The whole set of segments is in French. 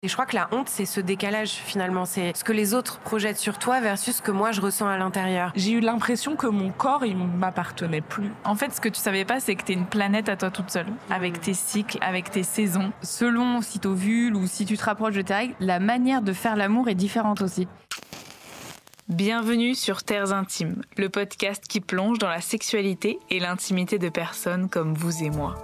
Et je crois que la honte, c'est ce décalage finalement. C'est ce que les autres projettent sur toi versus ce que moi je ressens à l'intérieur. J'ai eu l'impression que mon corps, il m'appartenait plus. En fait, ce que tu savais pas, c'est que t'es une planète à toi toute seule, avec tes cycles, avec tes saisons. Selon si t'ovules ou si tu te rapproches de tes règles, la manière de faire l'amour est différente aussi. Bienvenue sur Terres Intimes, le podcast qui plonge dans la sexualité et l'intimité de personnes comme vous et moi.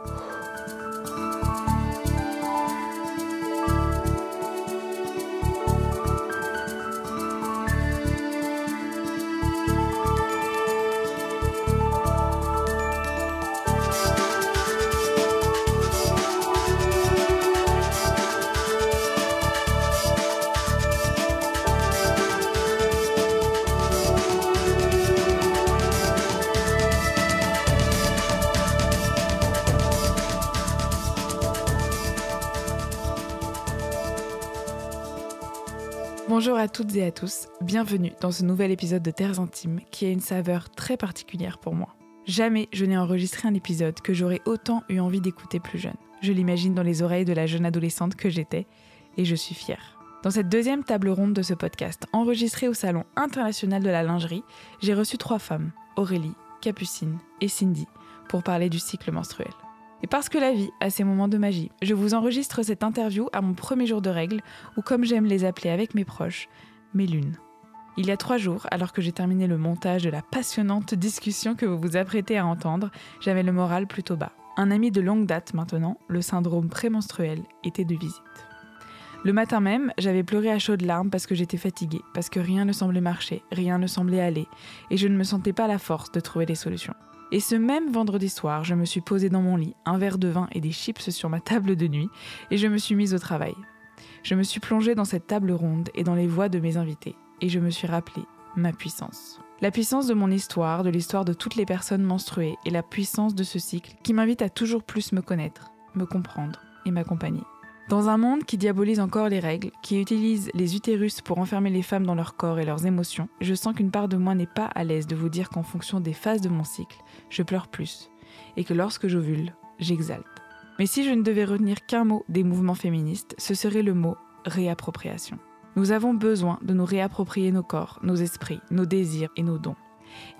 Bonjour à toutes et à tous, bienvenue dans ce nouvel épisode de Terres Intimes qui a une saveur très particulière pour moi. Jamais je n'ai enregistré un épisode que j'aurais autant eu envie d'écouter plus jeune. Je l'imagine dans les oreilles de la jeune adolescente que j'étais et je suis fière. Dans cette deuxième table ronde de ce podcast, enregistrée au Salon international de la lingerie, j'ai reçu 3 femmes, Aurélie, Capucine et Cindy, pour parler du cycle menstruel. Et parce que la vie a ses moments de magie, je vous enregistre cette interview à mon premier jour de règles, ou comme j'aime les appeler avec mes proches, mes lunes. Il y a 3 jours, alors que j'ai terminé le montage de la passionnante discussion que vous vous apprêtez à entendre, j'avais le moral plutôt bas. Un ami de longue date maintenant, le syndrome prémenstruel, était de visite. Le matin même, j'avais pleuré à chaudes larmes parce que j'étais fatiguée, parce que rien ne semblait marcher, rien ne semblait aller, et je ne me sentais pas la force de trouver des solutions. Et ce même vendredi soir, je me suis posée dans mon lit, un verre de vin et des chips sur ma table de nuit, et je me suis mise au travail. Je me suis plongée dans cette table ronde et dans les voix de mes invités, et je me suis rappelé ma puissance. La puissance de mon histoire, de l'histoire de toutes les personnes menstruées, et la puissance de ce cycle qui m'invite à toujours plus me connaître, me comprendre et m'accompagner. Dans un monde qui diabolise encore les règles, qui utilise les utérus pour enfermer les femmes dans leur corps et leurs émotions, je sens qu'une part de moi n'est pas à l'aise de vous dire qu'en fonction des phases de mon cycle, je pleure plus, et que lorsque j'ovule, j'exalte. Mais si je ne devais retenir qu'un mot des mouvements féministes, ce serait le mot réappropriation. Nous avons besoin de nous réapproprier nos corps, nos esprits, nos désirs et nos dons.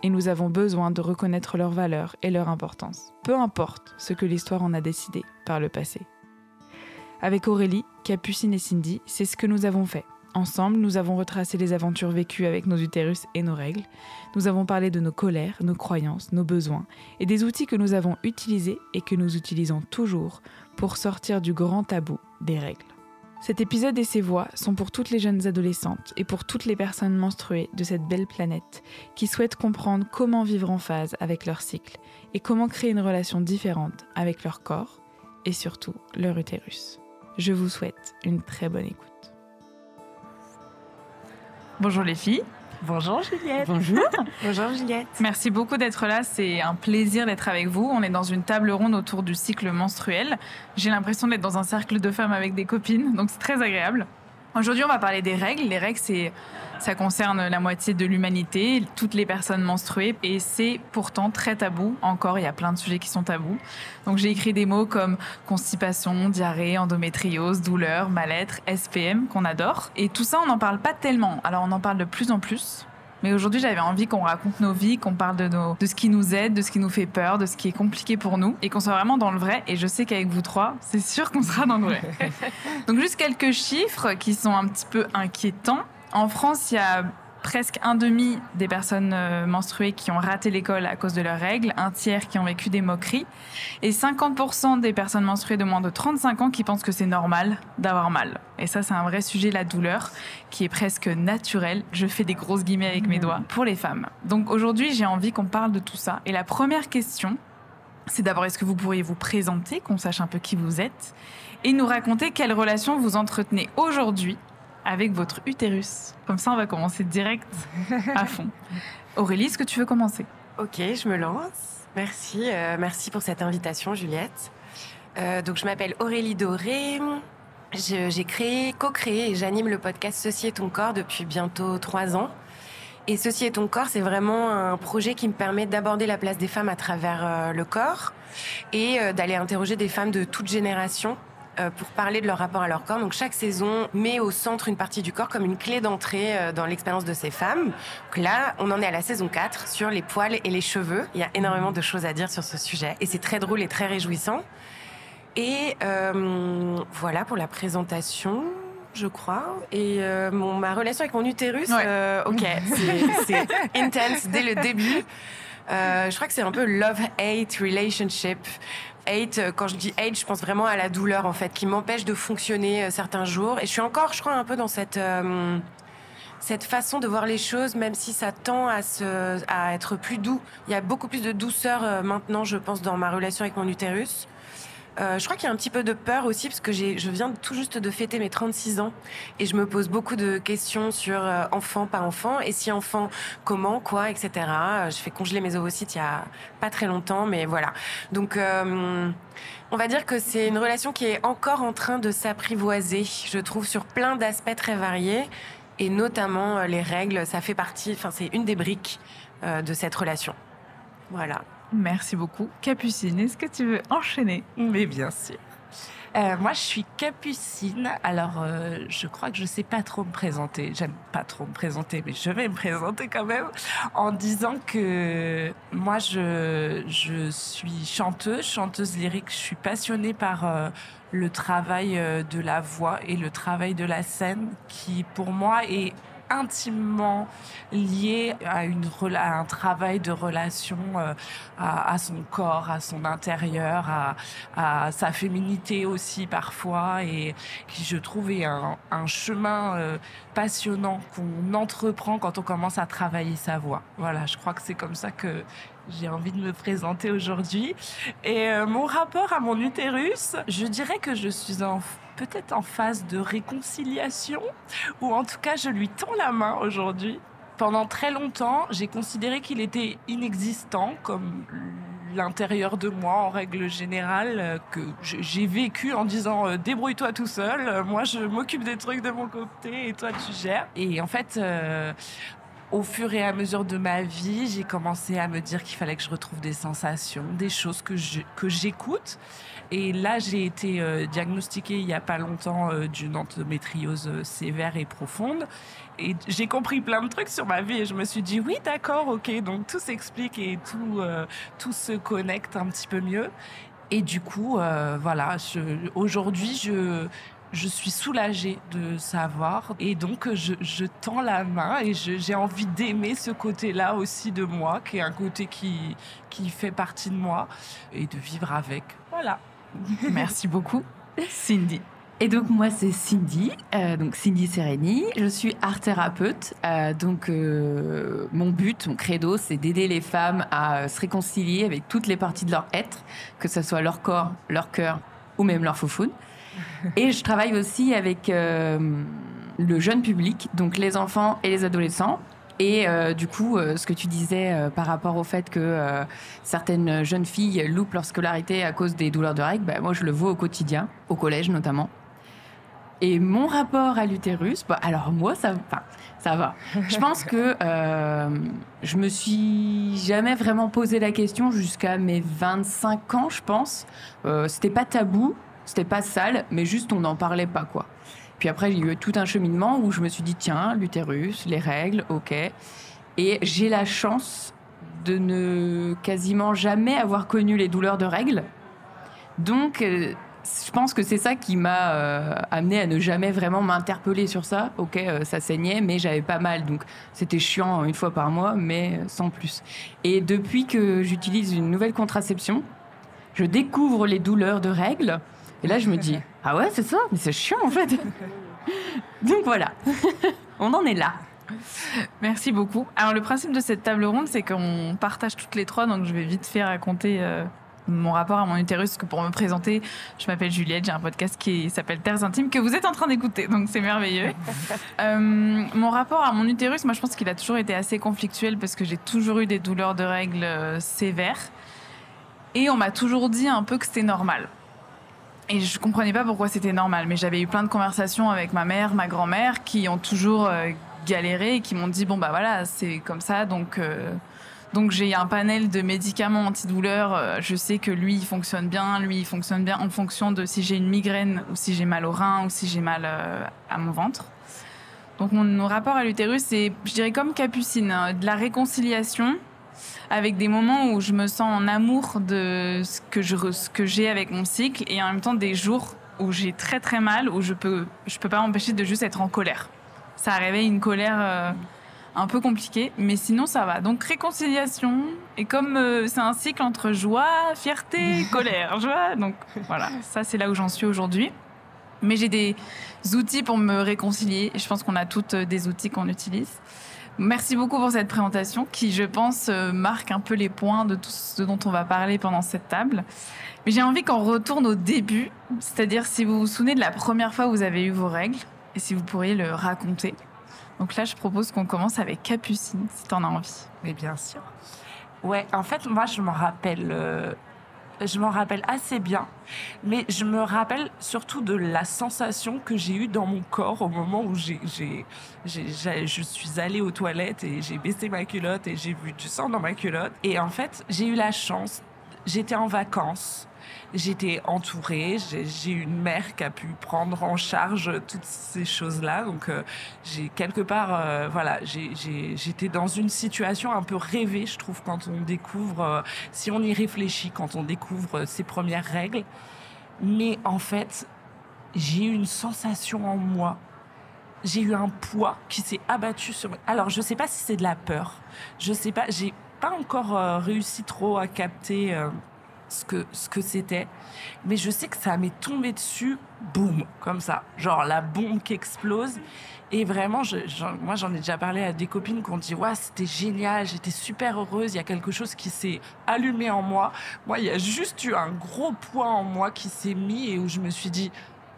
Et nous avons besoin de reconnaître leurs valeurs et leur importance, peu importe ce que l'histoire en a décidé par le passé. Avec Aurélie, Capucine et Cindy, c'est ce que nous avons fait. Ensemble, nous avons retracé les aventures vécues avec nos utérus et nos règles. Nous avons parlé de nos colères, nos croyances, nos besoins et des outils que nous avons utilisés et que nous utilisons toujours pour sortir du grand tabou des règles. Cet épisode et ses voix sont pour toutes les jeunes adolescentes et pour toutes les personnes menstruées de cette belle planète qui souhaitent comprendre comment vivre en phase avec leur cycle et comment créer une relation différente avec leur corps et surtout leur utérus. Je vous souhaite une très bonne écoute. Bonjour les filles. Bonjour Juliette. Bonjour. Bonjour Juliette. Merci beaucoup d'être là, c'est un plaisir d'être avec vous. On est dans une table ronde autour du cycle menstruel. J'ai l'impression d'être dans un cercle de femmes avec des copines, donc c'est très agréable. Aujourd'hui, on va parler des règles. Les règles, ça concerne la moitié de l'humanité, toutes les personnes menstruées, et c'est pourtant très tabou. Encore, il y a plein de sujets qui sont tabous. Donc, j'ai écrit des mots comme constipation, diarrhée, endométriose, douleur, mal-être, SPM, qu'on adore. Et tout ça, on n'en parle pas tellement. Alors, on en parle de plus en plus. Mais aujourd'hui, j'avais envie qu'on raconte nos vies, qu'on parle de ce qui nous aide, de ce qui nous fait peur, de ce qui est compliqué pour nous, et qu'on soit vraiment dans le vrai. Et je sais qu'avec vous 3, c'est sûr qu'on sera dans le vrai. Donc juste quelques chiffres qui sont un petit peu inquiétants. En France, il y a presque 1/2 des personnes menstruées qui ont raté l'école à cause de leurs règles, 1/3 qui ont vécu des moqueries, et 50% des personnes menstruées de moins de 35 ans qui pensent que c'est normal d'avoir mal. Et ça, c'est un vrai sujet, la douleur, qui est presque naturelle. Je fais des grosses guillemets avec mes doigts pour les femmes. Donc aujourd'hui, j'ai envie qu'on parle de tout ça. Et la première question, c'est d'abord, est-ce que vous pourriez vous présenter, qu'on sache un peu qui vous êtes, et nous raconter quelle relation vous entretenez aujourd'hui avec votre utérus. Comme ça, on va commencer direct à fond. Aurélie, est-ce que tu veux commencer ? Ok, je me lance. Merci, merci pour cette invitation, Juliette. Donc, je m'appelle Aurélie Doré. J'ai co-créé et j'anime le podcast Ceci est ton corps depuis bientôt 3 ans. Et Ceci est ton corps, c'est vraiment un projet qui me permet d'aborder la place des femmes à travers le corps et d'aller interroger des femmes de toute génération pour parler de leur rapport à leur corps. Donc chaque saison met au centre une partie du corps comme une clé d'entrée dans l'expérience de ces femmes. Donc là, on en est à la saison 4 sur les poils et les cheveux. Il y a énormément de choses à dire sur ce sujet et c'est très drôle et très réjouissant. Et voilà pour la présentation, je crois. Et ma relation avec mon utérus, ok, c'est intense dès le début. Je crois que c'est un peu love-hate relationship. Hate, quand je dis hate, je pense vraiment à la douleur, en fait, qui m'empêche de fonctionner certains jours. Et je suis encore, je crois, un peu dans cette façon de voir les choses, même si ça tend à être plus doux. Il y a beaucoup plus de douceur maintenant, je pense, dans ma relation avec mon utérus. Je crois qu'il y a un petit peu de peur aussi, parce que je viens tout juste de fêter mes 36 ans et je me pose beaucoup de questions sur enfant, pas enfant, et si enfant, comment, quoi, etc. Je fais congeler mes ovocytes il y a pas très longtemps, mais voilà. Donc, on va dire que c'est une relation qui est encore en train de s'apprivoiser, je trouve, sur plein d'aspects très variés, et notamment les règles, ça fait partie, enfin, c'est une des briques de cette relation. Voilà. Merci beaucoup. Capucine, est-ce que tu veux enchaîner? Mais bien sûr. Moi, je suis Capucine. Alors, je crois que je sais pas trop me présenter. J'aime pas trop me présenter, mais je vais me présenter quand même en disant que moi, je suis chanteuse lyrique. Je suis passionnée par le travail de la voix et le travail de la scène, qui pour moi est intimement lié à un travail de relation à son corps, à son intérieur, à sa féminité aussi parfois, et qui je trouve est un chemin passionnant qu'on entreprend quand on commence à travailler sa voix. Voilà, je crois que c'est comme ça que j'ai envie de me présenter aujourd'hui. Et mon rapport à mon utérus, je dirais que je suis peut-être en phase de réconciliation, ou en tout cas, je lui tends la main aujourd'hui. Pendant très longtemps, j'ai considéré qu'il était inexistant, comme l'intérieur de moi en règle générale, que j'ai vécu en disant débrouille-toi tout seul, moi je m'occupe des trucs de mon côté et toi tu gères. Et en fait, au fur et à mesure de ma vie, j'ai commencé à me dire qu'il fallait que je retrouve des sensations, des choses que j'écoute. Et là, j'ai été diagnostiquée il n'y a pas longtemps d'une endométriose sévère et profonde. Et j'ai compris plein de trucs sur ma vie et je me suis dit, oui, d'accord, ok, donc tout s'explique et tout se connecte un petit peu mieux. Et du coup, voilà, aujourd'hui, je suis soulagée de savoir et donc je tends la main et j'ai envie d'aimer ce côté-là aussi de moi, qui est un côté qui fait partie de moi, et de vivre avec. Voilà. Merci beaucoup. Cindy. Et donc moi c'est Cindy, donc Cindy Sereni. Je suis art thérapeute. Mon but, mon credo, c'est d'aider les femmes à se réconcilier avec toutes les parties de leur être, que ce soit leur corps, leur cœur ou même leur foufoune. Et je travaille aussi avec le jeune public, donc les enfants et les adolescents. Et du coup, ce que tu disais par rapport au fait que certaines jeunes filles loupent leur scolarité à cause des douleurs de règles, bah, moi je le vois au quotidien, au collège notamment. Et mon rapport à l'utérus, bah, alors moi ça va. Je pense que je me suis jamais vraiment posé la question jusqu'à mes 25 ans, je pense. C'était pas tabou, c'était pas sale, mais juste on n'en parlait pas, quoi. Puis après, il y a eu tout un cheminement où je me suis dit, tiens, l'utérus, les règles, ok. Et j'ai la chance de ne quasiment jamais avoir connu les douleurs de règles. Donc, je pense que c'est ça qui m'a amené à ne jamais vraiment m'interpeller sur ça. Ok, ça saignait, mais j'avais pas mal. Donc, c'était chiant une fois par mois, mais sans plus. Et depuis que j'utilise une nouvelle contraception, je découvre les douleurs de règles. Et là, je me dis, ah ouais, c'est ça? Mais c'est chiant, en fait. Donc voilà, on en est là. Merci beaucoup. Alors, le principe de cette table ronde, c'est qu'on partage toutes les trois, donc je vais vite fait raconter mon rapport à mon utérus, parce que pour me présenter, je m'appelle Juliette, j'ai un podcast qui s'appelle Terres Intimes, que vous êtes en train d'écouter, donc c'est merveilleux. Mon rapport à mon utérus, moi, je pense qu'il a toujours été assez conflictuel, parce que j'ai toujours eu des douleurs de règles sévères, et on m'a toujours dit un peu que c'était normal. Et je comprenais pas pourquoi c'était normal, mais j'avais eu plein de conversations avec ma mère, ma grand-mère, qui ont toujours galéré et qui m'ont dit, bon bah voilà, c'est comme ça, donc Donc j'ai un panel de médicaments antidouleurs. Je sais que lui, il fonctionne bien en fonction de si j'ai une migraine ou si j'ai mal au rein ou si j'ai mal à mon ventre. Donc mon rapport à l'utérus, c'est, je dirais comme Capucine, de la réconciliation avec des moments où je me sens en amour de ce que j'ai avec mon cycle et en même temps des jours où j'ai très très mal, où je peux pas m'empêcher de juste être en colère. Ça réveille une colère un peu compliquée, mais sinon ça va. Donc réconciliation, et comme c'est un cycle entre joie, fierté, colère, joie, donc voilà, ça c'est là où j'en suis aujourd'hui. Mais j'ai des outils pour me réconcilier, et je pense qu'on a toutes des outils qu'on utilise. Merci beaucoup pour cette présentation qui, je pense, marque un peu les points de tout ce dont on va parler pendant cette table. Mais j'ai envie qu'on retourne au début, c'est-à-dire si vous vous souvenez de la première fois où vous avez eu vos règles, et si vous pourriez le raconter. Donc là, je propose qu'on commence avec Capucine, si tu en as envie. Mais bien sûr. Ouais, en fait, moi, je m'en rappelle assez bien, mais je me rappelle surtout de la sensation que j'ai eue dans mon corps au moment où je suis allée aux toilettes et j'ai baissé ma culotte et j'ai vu du sang dans ma culotte. Et en fait, j'ai eu la chance, j'étais en vacances, j'étais entourée, j'ai une mère qui a pu prendre en charge toutes ces choses-là. Donc, j'ai quelque part, j'étais dans une situation un peu rêvée, je trouve, quand on découvre, si on y réfléchit, quand on découvre ses premières règles. Mais en fait, j'ai eu une sensation en moi. J'ai eu un poids qui s'est abattu sur moi. Alors, je sais pas si c'est de la peur. Je sais pas, j'ai pas encore réussi trop à capter ce que c'était, mais je sais que ça m'est tombé dessus, boum, comme ça, genre la bombe qui explose. Et vraiment, moi j'en ai déjà parlé à des copines qui ont dit ouais, c'était génial, j'étais super heureuse, il y a quelque chose qui s'est allumé en moi. Moi, il y a juste eu un gros poids en moi qui s'est mis et où je me suis dit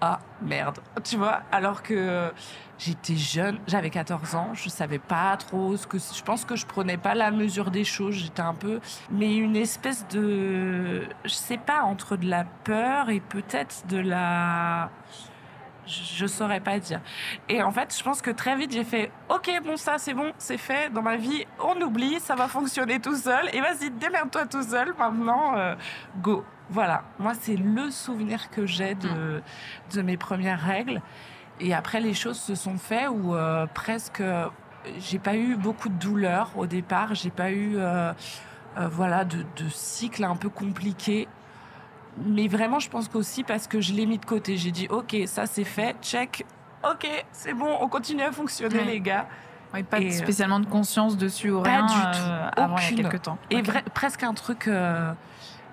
ah merde, tu vois, alors que j'étais jeune, j'avais 14 ans, je savais pas trop je pense que je prenais pas la mesure des choses, j'étais un peu, mais une espèce de, je sais pas, entre de la peur et peut-être de la, je saurais pas dire. Et en fait, je pense que très vite j'ai fait ok, bon, ça c'est bon, c'est fait dans ma vie, on oublie, ça va fonctionner tout seul et vas-y, démerde-toi tout seul maintenant, go. Voilà, moi c'est le souvenir que j'ai de mes premières règles. Et après, les choses se sont faites où presque, j'ai pas eu beaucoup de douleur au départ. J'ai pas eu, de cycle un peu compliqué. Mais vraiment, je pense qu'aussi parce que je l'ai mis de côté. J'ai dit, ok, ça c'est fait, check. Ok, c'est bon, on continue à fonctionner, les gars. Oui, pas spécialement de conscience dessus ou rien. Pas du tout. Avant Aucune. il y a quelques temps. Et presque un truc.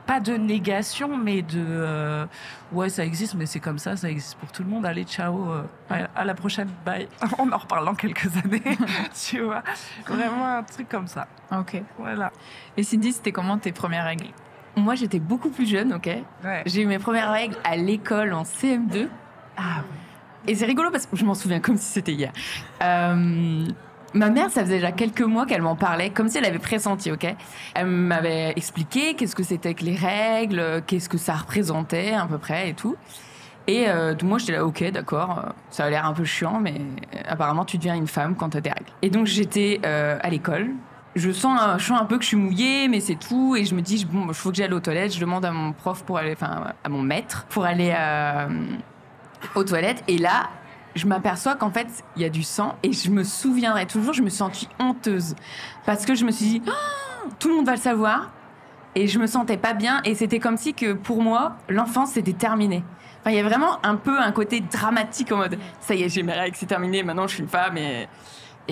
Pas de négation, mais de ouais, ça existe, mais c'est comme ça existe pour tout le monde. Allez, ciao, à la prochaine, bye. On en reparle dans quelques années, tu vois. Vraiment un truc comme ça. Ok. Voilà. Et Cindy, c'était comment tes premières règles? Moi, j'étais beaucoup plus jeune, ok. Ouais. J'ai eu mes premières règles à l'école en CM2. Ah Et c'est rigolo parce que je m'en souviens comme si c'était hier. Ma mère, ça faisait déjà quelques mois qu'elle m'en parlait, comme si elle avait pressenti, ok. Elle m'avait expliqué qu'est-ce que c'était que les règles, qu'est-ce que ça représentait à peu près et tout. Et moi, j'étais là, ok, d'accord, ça a l'air un peu chiant, mais apparemment, tu deviens une femme quand t'as des règles. Et donc, j'étais à l'école. Je sens un peu que je suis mouillée, mais c'est tout. Et je me dis, bon, il faut que j'aille aux toilettes. Je demande à mon prof à mon maître pour aller aux toilettes. Et là, je m'aperçois qu'en fait, il y a du sang et je me souviendrai toujours, je me suis sentie honteuse parce que je me suis dit, oh, tout le monde va le savoir et je me sentais pas bien et c'était comme si que pour moi, l'enfance c'était terminé. Enfin, il y a vraiment un peu un côté dramatique en mode, ça y est, j'ai mes règles, c'est terminé, maintenant je suis une femme et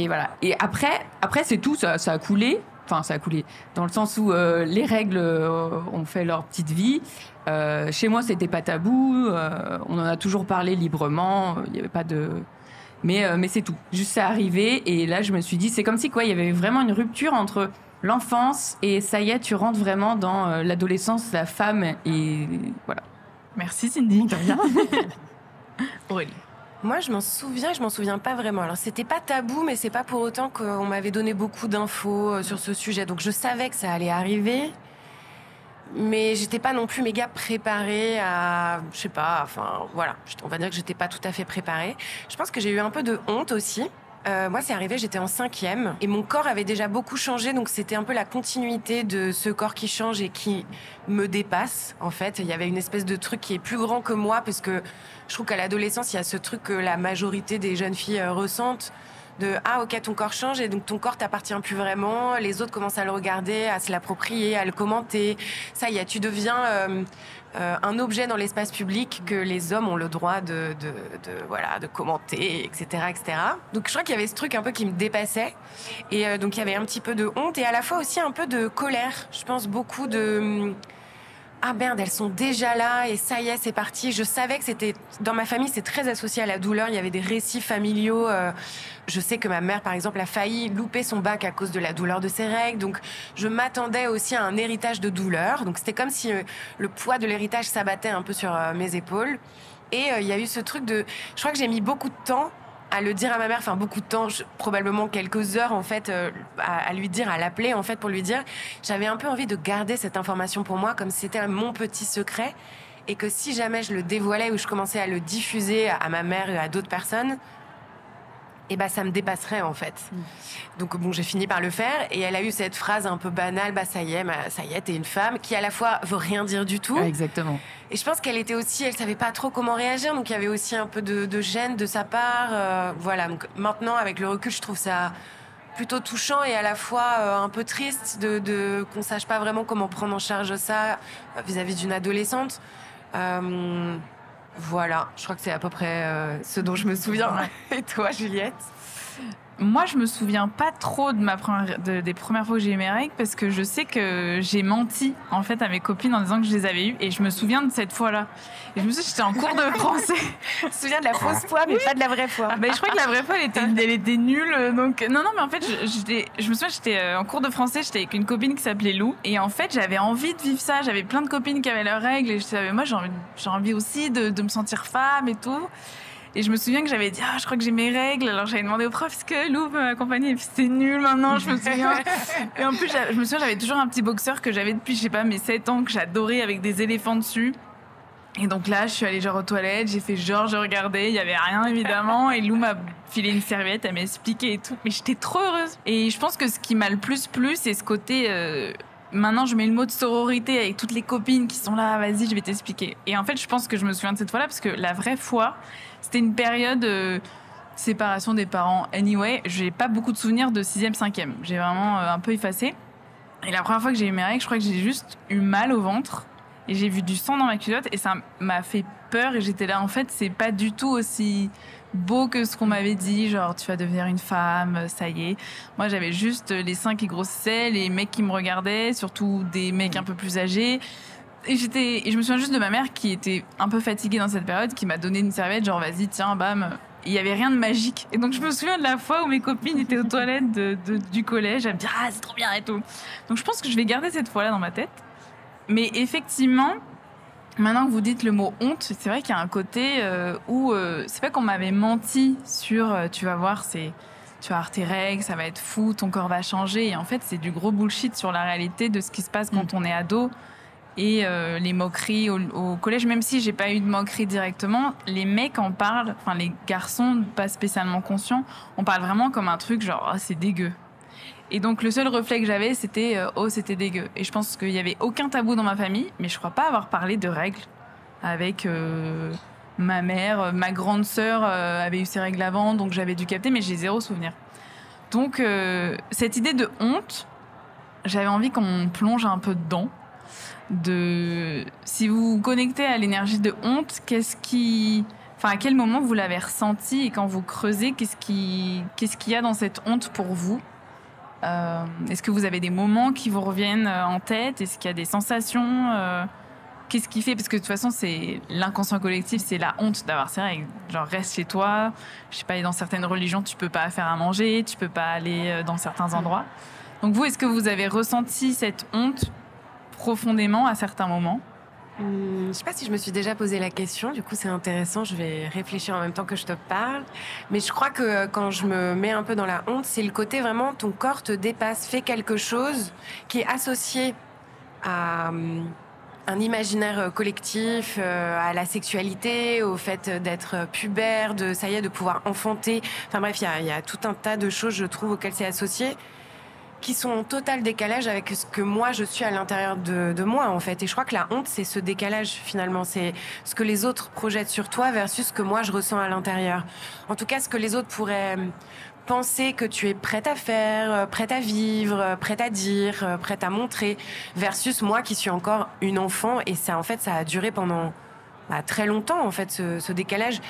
voilà. Et après c'est tout, ça a coulé. Enfin, ça a coulé dans le sens où les règles ont fait leur petite vie. Chez moi, c'était pas tabou. On en a toujours parlé librement. Il y avait pas de... Mais c'est tout. Juste, c'est arrivé. Et là, je me suis dit, c'est comme si il y avait vraiment une rupture entre l'enfance et ça y est, tu rentres vraiment dans l'adolescence, la femme. Et voilà. Merci Cindy. De rien. Aurélie. Moi, je m'en souviens pas vraiment. Alors, c'était pas tabou, mais c'est pas pour autant qu'on m'avait donné beaucoup d'infos sur ce sujet. Donc, je savais que ça allait arriver, mais j'étais pas non plus méga préparée à, je sais pas, enfin, voilà. On va dire que j'étais pas tout à fait préparée. Je pense que j'ai eu un peu de honte aussi. Moi, c'est arrivé, j'étais en 5e et mon corps avait déjà beaucoup changé, donc c'était un peu la continuité de ce corps qui change et qui me dépasse, en fait. Il y avait une espèce de truc qui est plus grand que moi, parce que je trouve qu'à l'adolescence, il y a ce truc que la majorité des jeunes filles ressentent, de « Ah, ok, ton corps change et donc ton corps t'appartient plus vraiment. Les autres commencent à le regarder, à se l'approprier, à le commenter. Ça y est, tu deviens un objet dans l'espace public que les hommes ont le droit de commenter, etc., etc. » Donc je crois qu'il y avait ce truc un peu qui me dépassait. Et donc il y avait un petit peu de honte et à la fois aussi un peu de colère. Je pense beaucoup de... Ah merde, elles sont déjà là et ça y est, c'est parti. Je savais que c'était... Dans ma famille, c'est très associé à la douleur. Il y avait des récits familiaux. Je sais que ma mère, par exemple, a failli louper son bac à cause de la douleur de ses règles. Donc, je m'attendais aussi à un héritage de douleur. Donc, c'était comme si le poids de l'héritage s'abattait un peu sur mes épaules. Et il y a eu ce truc de... Je crois que j'ai mis beaucoup de temps à le dire à ma mère, enfin beaucoup de temps, probablement quelques heures en fait, à lui dire, à l'appeler en fait pour lui dire. J'avais un peu envie de garder cette information pour moi comme si c'était mon petit secret et que si jamais je le dévoilais ou je commençais à le diffuser à ma mère et à d'autres personnes, et ben ça me dépasserait en fait. Donc bon, j'ai fini par le faire et elle a eu cette phrase un peu banale, bah ça y est, t'es une femme, qui à la fois veut rien dire du tout. Exactement. Et je pense qu'elle était aussi, elle savait pas trop comment réagir, donc il y avait aussi un peu de gêne de sa part. Voilà, donc maintenant avec le recul, je trouve ça plutôt touchant et à la fois un peu triste de qu'on sache pas vraiment comment prendre en charge ça vis-à-vis d'une adolescente. Voilà, je crois que c'est à peu près ce dont je me souviens. Et toi, Juliette ? Moi, je me souviens pas trop des premières fois que j'ai eu mes règles parce que je sais que j'ai menti en fait à mes copines en disant que je les avais eues et je me souviens de cette fois-là. Et je me souviens, j'étais en cours de français. Je me souviens de la fausse foi, mais pas de la vraie foi. Ben, je crois que la vraie foi, elle était nulle. Donc non, mais en fait, je me souviens, j'étais en cours de français, j'étais avec une copine qui s'appelait Lou et en fait, j'avais envie de vivre ça. J'avais plein de copines qui avaient leurs règles et je savais, moi, j'ai envie aussi de me sentir femme et tout. Et je me souviens que j'avais dit, je crois que j'ai mes règles. Alors j'avais demandé au prof, est-ce que Lou peut m'accompagner ? Et puis c'était nul maintenant, je me souviens. Et en plus, je me souviens, j'avais toujours un petit boxeur que j'avais depuis, je sais pas, mes 7 ans, que j'adorais avec des éléphants dessus. Et donc là, je suis allée genre aux toilettes, j'ai fait genre, je regardais, il y avait rien évidemment. Et Lou m'a filé une serviette, elle m'a expliqué et tout. Mais j'étais trop heureuse. Et je pense que ce qui m'a le plus plu, c'est ce côté... Maintenant, je mets le mot de sororité avec toutes les copines qui sont là, vas-y, je vais t'expliquer. Et en fait, je pense que je me souviens de cette fois-là parce que la vraie fois, c'était une période séparation des parents. Anyway, j'ai pas beaucoup de souvenirs de 6e, 5e. J'ai vraiment un peu effacé. Et la première fois que j'ai eu mes règles, je crois que j'ai juste eu mal au ventre et j'ai vu du sang dans ma culotte et ça m'a fait peur et j'étais là, en fait, c'est pas du tout aussi beau que ce qu'on m'avait dit, genre tu vas devenir une femme, ça y est. Moi, j'avais juste les seins qui grossissaient, les mecs qui me regardaient, surtout des mecs un peu plus âgés. Et je me souviens juste de ma mère qui était un peu fatiguée dans cette période, qui m'a donné une serviette, genre vas-y, tiens, bam. Il y avait rien de magique. Et donc je me souviens de la fois où mes copines étaient aux toilettes du collège, à me dire c'est trop bien et tout. Donc je pense que je vais garder cette fois-là dans ma tête. Mais effectivement, maintenant que vous dites le mot honte, c'est vrai qu'il y a un côté où c'est pas qu'on m'avait menti sur tu vas voir, tu vas avoir tes règles, ça va être fou, ton corps va changer. Et en fait, c'est du gros bullshit sur la réalité de ce qui se passe quand on est ado. Et les moqueries au collège, même si j'ai pas eu de moqueries directement, les mecs en parlent, enfin les garçons, pas spécialement conscients, on parle vraiment comme un truc genre c'est dégueu. Et donc le seul reflet que j'avais, c'était c'était dégueu. Et je pense qu'il y avait aucun tabou dans ma famille, mais je crois pas avoir parlé de règles avec ma mère. Ma grande sœur avait eu ses règles avant, donc j'avais dû capter, mais j'ai zéro souvenir. Donc cette idée de honte, j'avais envie qu'on plonge un peu dedans. Si vous vous connectez à l'énergie de honte, à quel moment vous l'avez ressenti et quand vous creusez, qu'est-ce qu'il y a dans cette honte pour vous ? Est-ce que vous avez des moments qui vous reviennent en tête ? Est-ce qu'il y a des sensations ? Qu'est-ce qui fait ? Parce que de toute façon, c'est l'inconscient collectif, c'est la honte d'avoir ces règles. Genre, reste chez toi. Je sais pas, dans certaines religions, tu peux pas faire à manger, tu peux pas aller dans certains endroits. Donc vous, est-ce que vous avez ressenti cette honte profondément à certains moments ? Je sais pas si je me suis déjà posé la question, du coup c'est intéressant, je vais réfléchir en même temps que je te parle. Mais je crois que quand je me mets un peu dans la honte, c'est le côté vraiment ton corps te dépasse, fait quelque chose qui est associé à un imaginaire collectif à la sexualité, au fait d'être pubère, de pouvoir enfanter. Enfin bref, il y a tout un tas de choses, je trouve, auxquelles c'est associé, qui sont en total décalage avec ce que moi je suis à l'intérieur de moi, en fait. Et je crois que la honte, c'est ce décalage, finalement. C'est ce que les autres projettent sur toi versus ce que moi je ressens à l'intérieur. En tout cas, ce que les autres pourraient penser que tu es prête à faire, prête à vivre, prête à dire, prête à montrer, versus moi qui suis encore une enfant. Et ça, en fait, ça a duré pendant très longtemps, en fait, ce décalage.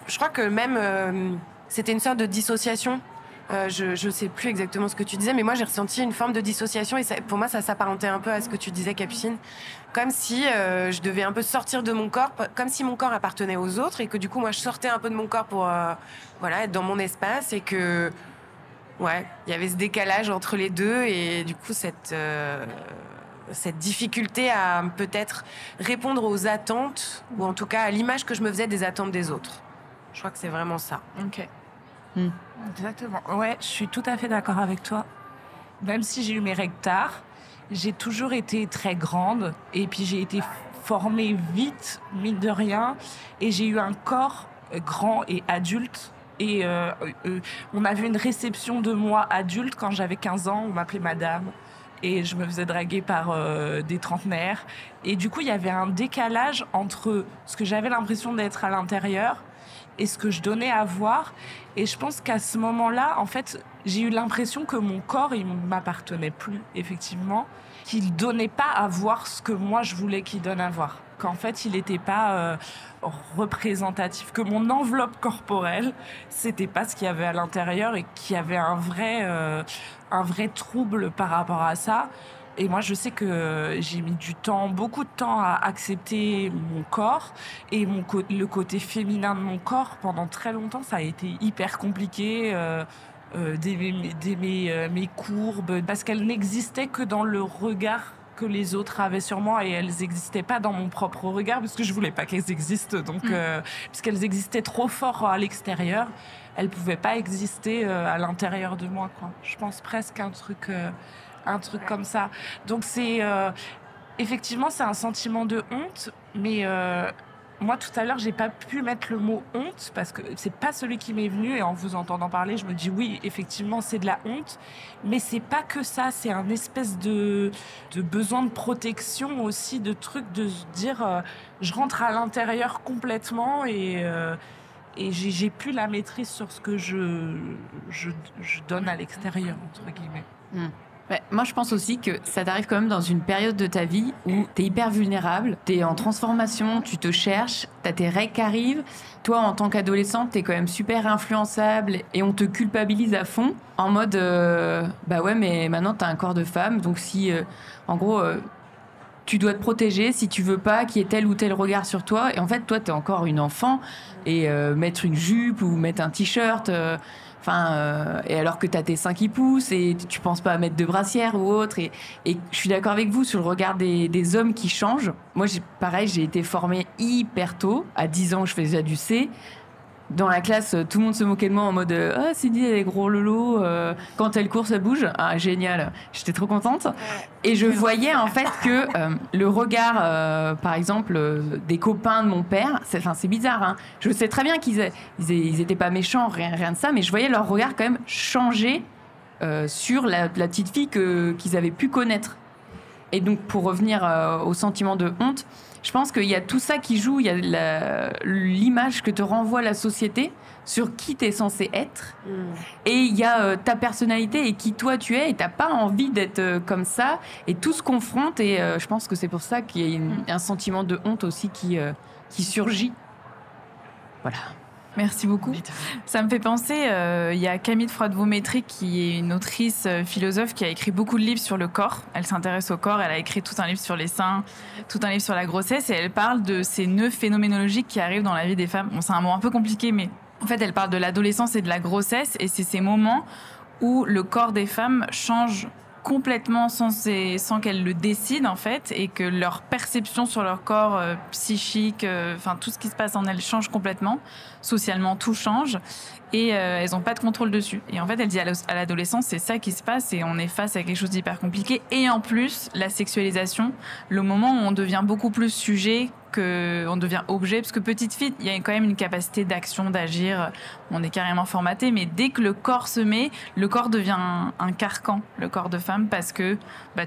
Je crois que même c'était une sorte de dissociation. Je sais plus exactement ce que tu disais, mais moi j'ai ressenti une forme de dissociation et pour moi ça s'apparentait un peu à ce que tu disais, Capucine, comme si je devais un peu sortir de mon corps, comme si mon corps appartenait aux autres et que du coup moi je sortais un peu de mon corps pour être dans mon espace et que il y avait ce décalage entre les deux et du coup cette difficulté à peut-être répondre aux attentes ou en tout cas à l'image que je me faisais des attentes des autres. Je crois que c'est vraiment ça. Ok. Exactement. Ouais, je suis tout à fait d'accord avec toi. Même si j'ai eu mes règles tard, j'ai toujours été très grande et puis j'ai été formée vite, mine de rien, et j'ai eu un corps grand et adulte. Et on avait une réception de moi adulte quand j'avais 15 ans, on m'appelait madame. Et je me faisais draguer par des trentenaires. Et du coup, il y avait un décalage entre ce que j'avais l'impression d'être à l'intérieur et ce que je donnais à voir. Et je pense qu'à ce moment-là, en fait, j'ai eu l'impression que mon corps, il m'appartenait plus, effectivement, qu'il donnait pas à voir ce que moi je voulais qu'il donne à voir. Qu'en fait, il n'était pas représentatif, que mon enveloppe corporelle, c'était pas ce qu'il y avait à l'intérieur et qu'il y avait un vrai trouble par rapport à ça. Et moi, je sais que j'ai mis beaucoup de temps à accepter mon corps et le côté féminin de mon corps. Pendant très longtemps, ça a été hyper compliqué d'aimer mes courbes parce qu'elles n'existaient que dans le regard que les autres avaient sur moi et elles n'existaient pas dans mon propre regard parce que je voulais pas qu'elles existent. Donc, puisqu'elles existaient trop fort à l'extérieur, elles pouvaient pas exister à l'intérieur de moi, quoi. Je pense presque à un truc comme ça. Donc effectivement, c'est un sentiment de honte, mais moi, tout à l'heure, j'ai pas pu mettre le mot honte parce que c'est pas celui qui m'est venu et en vous entendant parler, je me dis oui, effectivement, c'est de la honte, mais c'est pas que ça, c'est un espèce de besoin de protection aussi, de truc de se dire je rentre à l'intérieur complètement et j'ai plus la maîtrise sur ce que je donne à l'extérieur, entre guillemets. Ouais, moi, je pense aussi que ça t'arrive quand même dans une période de ta vie où t'es hyper vulnérable, t'es en transformation, tu te cherches, t'as tes règles qui arrivent. Toi, en tant qu'adolescente, t'es quand même super influençable et on te culpabilise à fond en mode bah ouais, mais maintenant t'as un corps de femme, donc si en gros tu dois te protéger si tu veux pas qu'il y ait tel ou tel regard sur toi. Et en fait, toi, t'es encore une enfant et mettre une jupe ou mettre un t-shirt. Et alors que t'as tes seins qui poussent et tu penses pas à mettre de brassière ou autre. Et je suis d'accord avec vous sur le regard des hommes qui changent. Moi, j'ai été formée hyper tôt. À 10 ans, je faisais déjà du C. Dans la classe, tout le monde se moquait de moi en mode « Ah, Cindy, elle est gros lolo. Quand elle court, ça bouge. » Ah, génial. J'étais trop contente. Et je voyais en fait que le regard, par exemple, des copains de mon père, c'est bizarre. Hein. Je sais très bien qu'ils étaient pas méchants, rien de ça, mais je voyais leur regard quand même changer sur la petite fille qu'ils avaient pu connaître. Et donc, pour revenir au sentiment de honte, je pense qu'il y a tout ça qui joue. Il y a l'image que te renvoie la société sur qui tu es censé être. Et il y a ta personnalité et qui toi tu es. Et tu n'as pas envie d'être comme ça. Et tout se confronte. Et je pense que c'est pour ça qu'il y a un sentiment de honte aussi qui surgit. Voilà. Merci beaucoup. Ça me fait penser, il y a Camille de Freud-Vaumétry qui est une autrice philosophe qui a écrit beaucoup de livres sur le corps. Elle s'intéresse au corps, elle a écrit tout un livre sur les seins, tout un livre sur la grossesse et elle parle de ces nœuds phénoménologiques qui arrivent dans la vie des femmes. Bon, c'est un mot un peu compliqué, mais en fait, elle parle de l'adolescence et de la grossesse et c'est ces moments où le corps des femmes change complètement sans qu'elles le décident en fait et que leur perception sur leur corps psychique, tout ce qui se passe en elles change complètement. Socialement, tout change. et elles n'ont pas de contrôle dessus. Et en fait, elle dit à l'adolescence, c'est ça qui se passe et on est face à quelque chose d'hyper compliqué. Et en plus, la sexualisation, le moment où on devient beaucoup plus sujet qu'on devient objet, parce que petite fille, il y a quand même une capacité d'action, d'agir, on est carrément formaté, mais dès que le corps se met, le corps devient un carcan, le corps de femme, parce que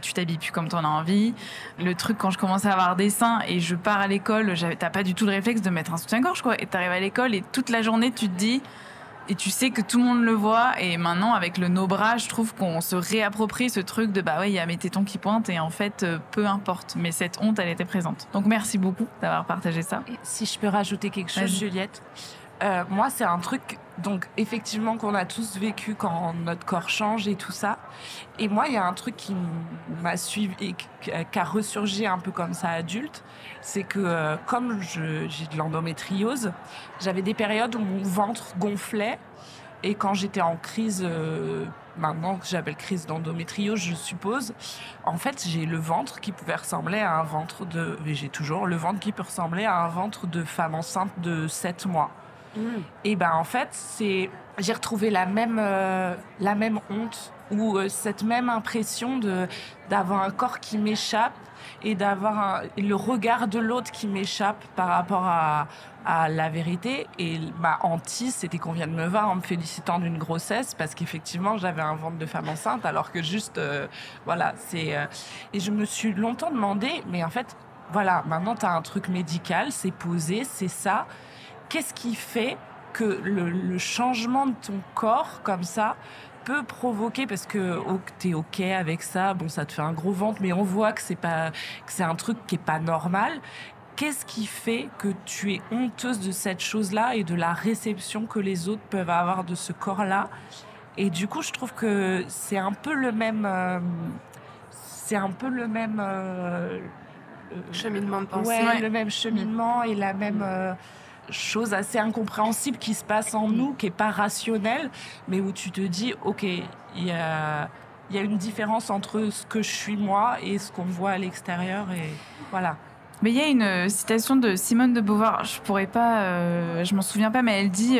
tu t'habilles plus comme t'en as envie. Le truc, quand je commence à avoir des seins et je pars à l'école, t'as pas du tout le réflexe de mettre un soutien-gorge, quoi. Et t'arrives à l'école et toute la journée, tu te dis... Et tu sais que tout le monde le voit. Et maintenant, avec le no-bra, je trouve qu'on se réapproprie ce truc de il y a mes tétons qui pointent. Et en fait, peu importe. Mais cette honte, elle était présente. Donc, merci beaucoup d'avoir partagé ça. Et si je peux rajouter quelque chose, Juliette, moi, c'est un truc, donc, effectivement, qu'on a tous vécu quand notre corps change et tout ça. Et moi, il y a un truc qui m'a suivi et qui a ressurgi un peu comme ça adulte. C'est que, comme j'ai de l'endométriose, j'avais des périodes où mon ventre gonflait. Et quand j'étais en crise, maintenant que j'appelle crise d'endométriose, je suppose, en fait, j'ai le ventre qui pouvait ressembler à un ventre de... J'ai toujours le ventre qui peut ressembler à un ventre de femme enceinte de 7 mois. Et en fait, j'ai retrouvé la même honte ou cette même impression d'avoir un corps qui m'échappe et d'avoir le regard de l'autre qui m'échappe par rapport à la vérité. Et ma hantise, c'était qu'on vient de me voir en me félicitant d'une grossesse parce qu'effectivement, j'avais un ventre de femme enceinte alors que juste, et je me suis longtemps demandé, mais en fait, voilà, maintenant, tu as un truc médical, c'est posé, c'est ça. Qu'est-ce qui fait que le changement de ton corps, comme ça, peut provoquer, parce que t'es OK avec ça, ça te fait un gros ventre, mais on voit que c'est un truc qui est pas normal. Qu'est-ce qui fait que tu es honteuse de cette chose-là et de la réception que les autres peuvent avoir de ce corps-là? Et du coup, je trouve que c'est un peu le même... cheminement de pensée. Ouais, le même cheminement et la même... chose assez incompréhensible qui se passe en nous, qui est pas rationnelle, mais où tu te dis, OK, il y a une différence entre ce que je suis moi et ce qu'on voit à l'extérieur, et voilà. Mais il y a une citation de Simone de Beauvoir, je m'en souviens pas, mais elle dit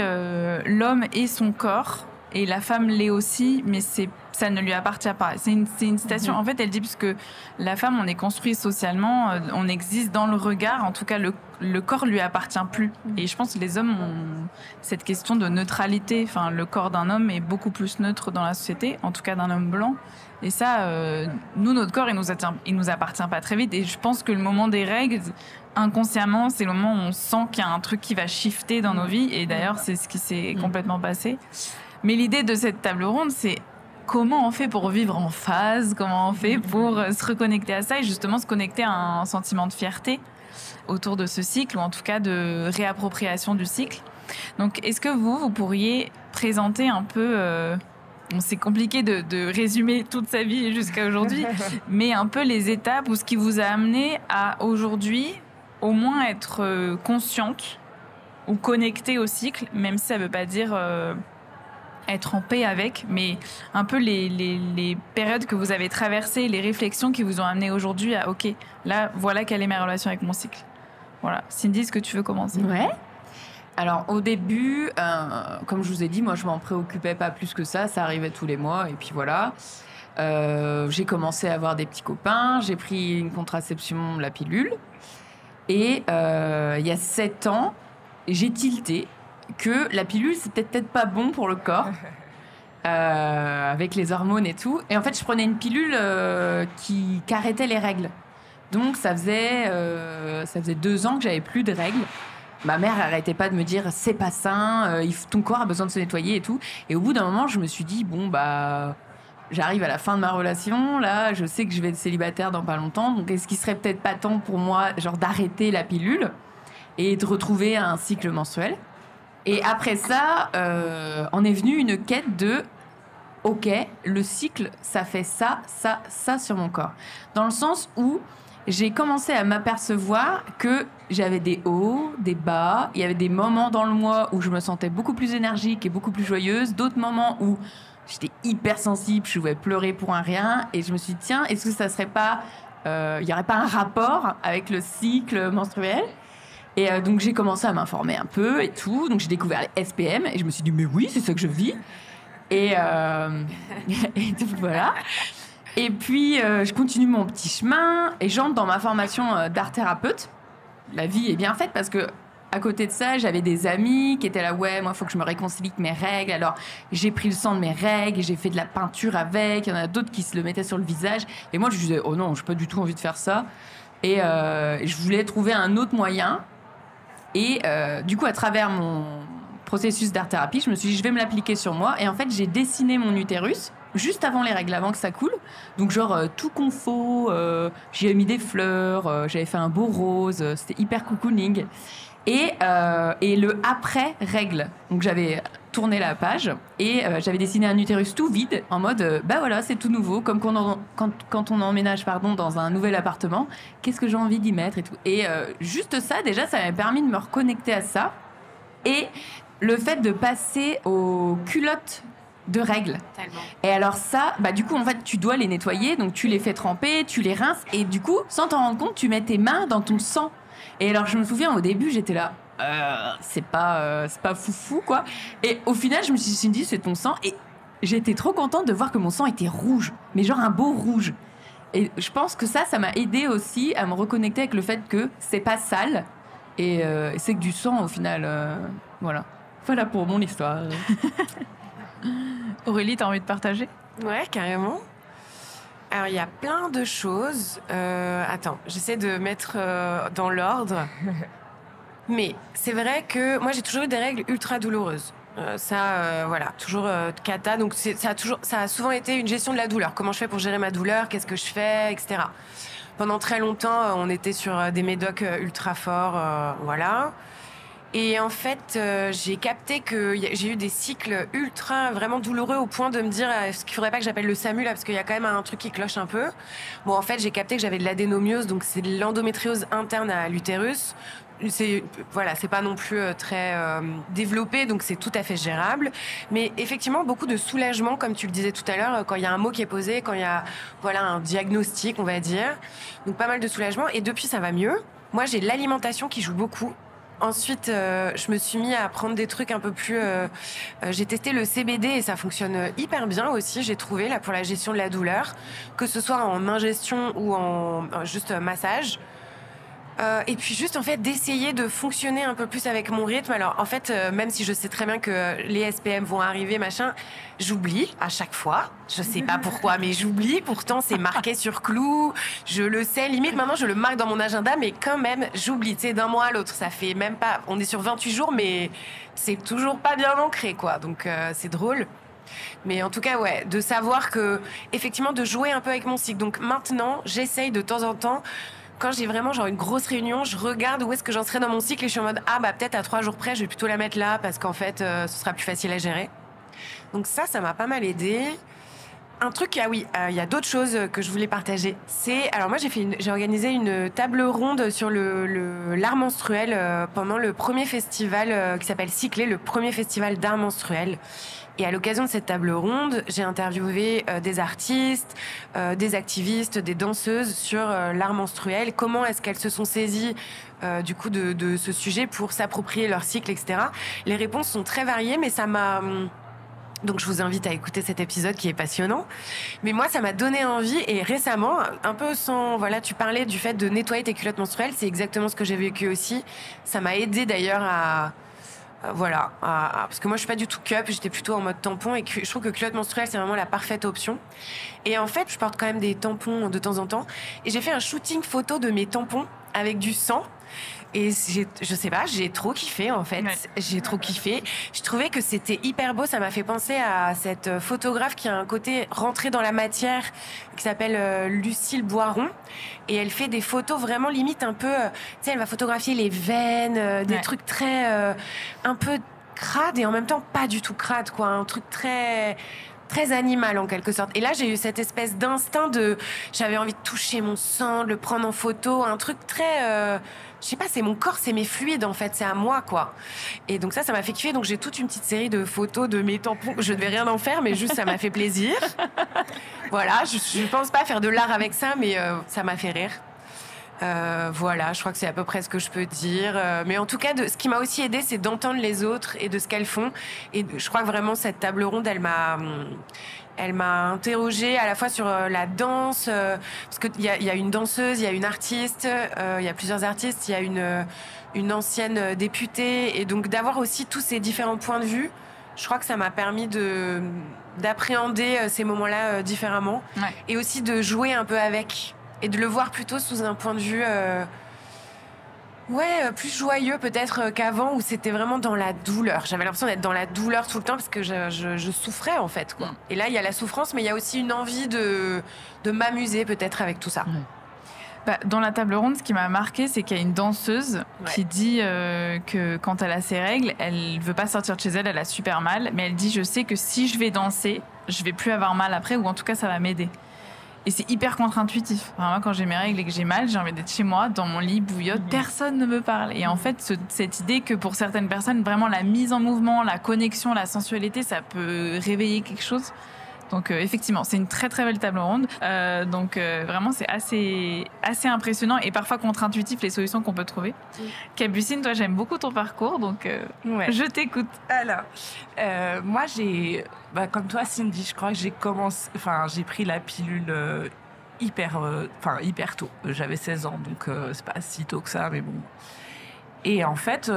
l'homme est son corps et la femme l'est aussi, mais ça ne lui appartient pas. C'est une citation. En fait, elle dit, puisque la femme, on est construit socialement, on existe dans le regard. En tout cas, le corps lui appartient plus. Et je pense que les hommes ont cette question de neutralité. Enfin, le corps d'un homme est beaucoup plus neutre dans la société, en tout cas d'un homme blanc. Et ça, nous, notre corps, il nous appartient pas très vite. Et je pense que le moment des règles, inconsciemment, c'est le moment où on sent qu'il y a un truc qui va shifter dans nos vies. Et d'ailleurs, c'est ce qui s'est complètement passé. Mais l'idée de cette table ronde, c'est comment on fait pour vivre en phase, comment on fait pour se reconnecter à ça et justement se connecter à un sentiment de fierté autour de ce cycle, ou en tout cas de réappropriation du cycle. Donc, est-ce que vous pourriez présenter un peu... c'est compliqué de résumer toute sa vie jusqu'à aujourd'hui, mais un peu les étapes ou ce qui vous a amené à aujourd'hui au moins être consciente ou connectée au cycle, même si ça ne veut pas dire... être en paix avec, mais un peu les périodes que vous avez traversées, les réflexions qui vous ont amené aujourd'hui à OK, là, voilà quelle est ma relation avec mon cycle. Voilà. Cindy, est-ce que tu veux commencer? Ouais. Alors, au début, comme je vous ai dit, moi, je m'en préoccupais pas plus que ça. Ça arrivait tous les mois, et puis voilà. J'ai commencé à avoir des petits copains. J'ai pris une contraception, la pilule. Et il y a 7 ans, j'ai tilté que la pilule, c'était peut-être pas bon pour le corps, avec les hormones et tout. Et en fait, je prenais une pilule qui arrêtait les règles. Donc, ça faisait 2 ans que j'avais plus de règles. Ma mère n'arrêtait pas de me dire, c'est pas sain, ton corps a besoin de se nettoyer et tout. Et au bout d'un moment, je me suis dit, j'arrive à la fin de ma relation, là, je sais que je vais être célibataire dans pas longtemps, donc est-ce qu'il serait peut-être pas temps pour moi, d'arrêter la pilule et de retrouver un cycle menstruel? Et après ça, en est venue une quête de OK, le cycle, ça fait ça, ça, ça sur mon corps. Dans le sens où j'ai commencé à m'apercevoir que j'avais des hauts, des bas. Il y avait des moments dans le mois où je me sentais beaucoup plus énergique et beaucoup plus joyeuse. D'autres moments où j'étais hyper sensible, je pouvais pleurer pour un rien. Et je me suis dit, tiens, est-ce que ça serait pas... il n'y aurait pas un rapport avec le cycle menstruel ? Et donc j'ai commencé à m'informer un peu et tout. Donc j'ai découvert les SPM et je me suis dit mais oui, c'est ça que je vis. Et donc voilà. Et puis je continue mon petit chemin et j'entre dans ma formation d'art thérapeute. La vie est bien faite parce que à côté de ça, j'avais des amis qui étaient là, ouais, moi, il faut que je me réconcilie avec mes règles. Alors, j'ai pris le sang de mes règles et j'ai fait de la peinture avec. Il y en a d'autres qui se le mettaient sur le visage. Et moi, je disais, oh non, j'ai pas du tout envie de faire ça. Et je voulais trouver un autre moyen. Et du coup, à travers mon processus d'art-thérapie, je me suis dit, je vais me l'appliquer sur moi. Et en fait, j'ai dessiné mon utérus juste avant les règles, avant que ça coule. Donc, genre, tout confo, j'y ai mis des fleurs, j'avais fait un beau rose, c'était hyper cocooning. Et le après-règle. Donc, j'avais tourné la page et j'avais dessiné un utérus tout vide en mode, bah voilà, c'est tout nouveau, comme quand on emménage dans un nouvel appartement, qu'est-ce que j'ai envie d'y mettre et tout. Et juste ça, déjà, ça m'a permis de me reconnecter à ça. Et le fait de passer aux culottes de règles. Tellement. Et alors ça, bah du coup, en fait, tu dois les nettoyer, donc tu les fais tremper, tu les rinces, et du coup, sans t'en rendre compte, tu mets tes mains dans ton sang. Et alors, je me souviens, au début, j'étais là, c'est pas foufou, quoi. Et au final, je me suis dit, c'est ton sang. Et j'étais trop contente de voir que mon sang était rouge, mais genre un beau rouge. Et je pense que ça m'a aidé aussi à me reconnecter avec le fait que c'est pas sale. Et c'est que du sang, au final, voilà. Voilà pour mon histoire. Aurélie, t'as envie de partager ? Ouais, carrément. Alors, il y a plein de choses. Attends, j'essaie de mettre dans l'ordre. Mais c'est vrai que moi, j'ai toujours eu des règles ultra douloureuses. Voilà, toujours cata. Donc, ça a souvent été une gestion de la douleur. Comment je fais pour gérer ma douleur ? Qu'est-ce que je fais ? Etc. Pendant très longtemps, on était sur des médocs ultra forts. Voilà. Et en fait, j'ai capté que j'ai eu des cycles ultra vraiment douloureux au point de me dire est-ce qu'il faudrait pas que j'appelle le SAMU là parce qu'il y a quand même un truc qui cloche un peu. Bon, en fait, j'ai capté que j'avais de l'adénomiose, donc c'est de l'endométriose interne à l'utérus. C'est pas non plus très développé, donc c'est tout à fait gérable. Mais effectivement, beaucoup de soulagement, comme tu le disais tout à l'heure, quand il y a un mot qui est posé, quand il y a un diagnostic, on va dire. Donc pas mal de soulagement. Et depuis, ça va mieux. Moi, j'ai l'alimentation qui joue beaucoup. Ensuite, je me suis mis à prendre des trucs un peu plus... j'ai testé le CBD et ça fonctionne hyper bien aussi, j'ai trouvé, là, pour la gestion de la douleur, que ce soit en ingestion ou en juste massage. Et puis juste, en fait, d'essayer de fonctionner un peu plus avec mon rythme. Alors, en fait, même si je sais très bien que les SPM vont arriver, machin, j'oublie à chaque fois. Je sais pas pourquoi, mais j'oublie. Pourtant, c'est marqué sur clou. Je le sais. Limite, maintenant, je le marque dans mon agenda, mais quand même, j'oublie. Tu sais, d'un mois à l'autre, ça fait même pas... On est sur 28 jours, mais c'est toujours pas bien ancré, quoi. Donc, c'est drôle. Mais en tout cas, ouais, de savoir que... Effectivement, de jouer un peu avec mon cycle. Donc, maintenant, j'essaye de temps en temps... Quand j'ai vraiment une grosse réunion, je regarde où est-ce que j'en serai dans mon cycle et je suis en mode peut-être à 3 jours près, je vais plutôt la mettre là parce qu'en fait, ce sera plus facile à gérer. Donc ça m'a pas mal aidé. Un truc, il y a d'autres choses que je voulais partager. Alors moi, j'ai organisé une table ronde sur l'art menstruel pendant le premier festival qui s'appelle Cyclé, le premier festival d'art menstruel. Et à l'occasion de cette table ronde, j'ai interviewé des artistes, des activistes, des danseuses sur l'art menstruel. Comment est-ce qu'elles se sont saisies du coup de ce sujet pour s'approprier leur cycle, etc. Les réponses sont très variées, mais ça m'a... Donc je vous invite à écouter cet épisode qui est passionnant. Mais moi, ça m'a donné envie et récemment, un peu sans... Voilà, tu parlais du fait de nettoyer tes culottes menstruelles, c'est exactement ce que j'ai vécu aussi. Ça m'a aidé d'ailleurs à... parce que moi je suis pas du tout cup, j'étais plutôt en mode tampon et je trouve que culotte menstruelle c'est vraiment la parfaite option. Et en fait, je porte quand même des tampons de temps en temps et j'ai fait un shooting photo de mes tampons avec du sang. Et je sais pas, j'ai trop kiffé en fait. Ouais. J'ai trop kiffé. Je trouvais que c'était hyper beau. Ça m'a fait penser à cette photographe qui a un côté rentré dans la matière, qui s'appelle Lucille Boiron. Et elle fait des photos vraiment limite un peu... tu sais, elle va photographier les veines, des trucs très... un peu crades et en même temps pas du tout crades, quoi. Un truc très animal en quelque sorte. Et là, j'ai eu cette espèce d'instinct j'avais envie de toucher mon sang, de le prendre en photo, un truc très... je sais pas, c'est mon corps, c'est mes fluides en fait, c'est à moi quoi. Et donc ça m'a fait kiffer. Donc j'ai toute une petite série de photos de mes tampons. Je ne vais rien en faire, mais juste ça m'a fait plaisir. Voilà, je pense pas faire de l'art avec ça, mais ça m'a fait rire. Voilà, je crois que c'est à peu près ce que je peux dire. Mais en tout cas, ce qui m'a aussi aidée, c'est d'entendre les autres et de ce qu'elles font. Et je crois que vraiment, cette table ronde, elle m'a interrogée à la fois sur la danse, parce qu'il y a une danseuse, il y a une artiste, il y a plusieurs artistes, il y a une ancienne députée. Et donc, d'avoir aussi tous ces différents points de vue, je crois que ça m'a permis d'appréhender ces moments-là différemment. Ouais. Et aussi de jouer un peu avec. Et de le voir plutôt sous un point de vue plus joyeux peut-être qu'avant, où c'était vraiment dans la douleur. J'avais l'impression d'être dans la douleur tout le temps parce que je souffrais en fait, quoi. Et là, il y a la souffrance, mais il y a aussi une envie de m'amuser peut-être avec tout ça. Dans la table ronde, ce qui m'a marqué, c'est qu'il y a une danseuse qui dit que quand elle a ses règles, elle veut pas sortir de chez elle, elle a super mal, mais elle dit je sais que si je vais danser, je vais plus avoir mal après, ou en tout cas ça va m'aider. Et c'est hyper contre-intuitif. Enfin, moi, quand j'ai mes règles et que j'ai mal, j'ai envie d'être chez moi, dans mon lit, bouillotte, personne ne me parle. Et en fait, cette idée que pour certaines personnes, vraiment la mise en mouvement, la connexion, la sensualité, ça peut réveiller quelque chose. Donc effectivement, c'est une très très belle table ronde. Vraiment, c'est assez impressionnant et parfois contre-intuitif les solutions qu'on peut trouver. Capucine, toi, j'aime beaucoup ton parcours, donc je t'écoute. Alors, moi, comme toi, Cindy, je crois que j'ai pris la pilule hyper tôt. J'avais 16 ans, donc c'est pas si tôt que ça, mais bon. Et en fait,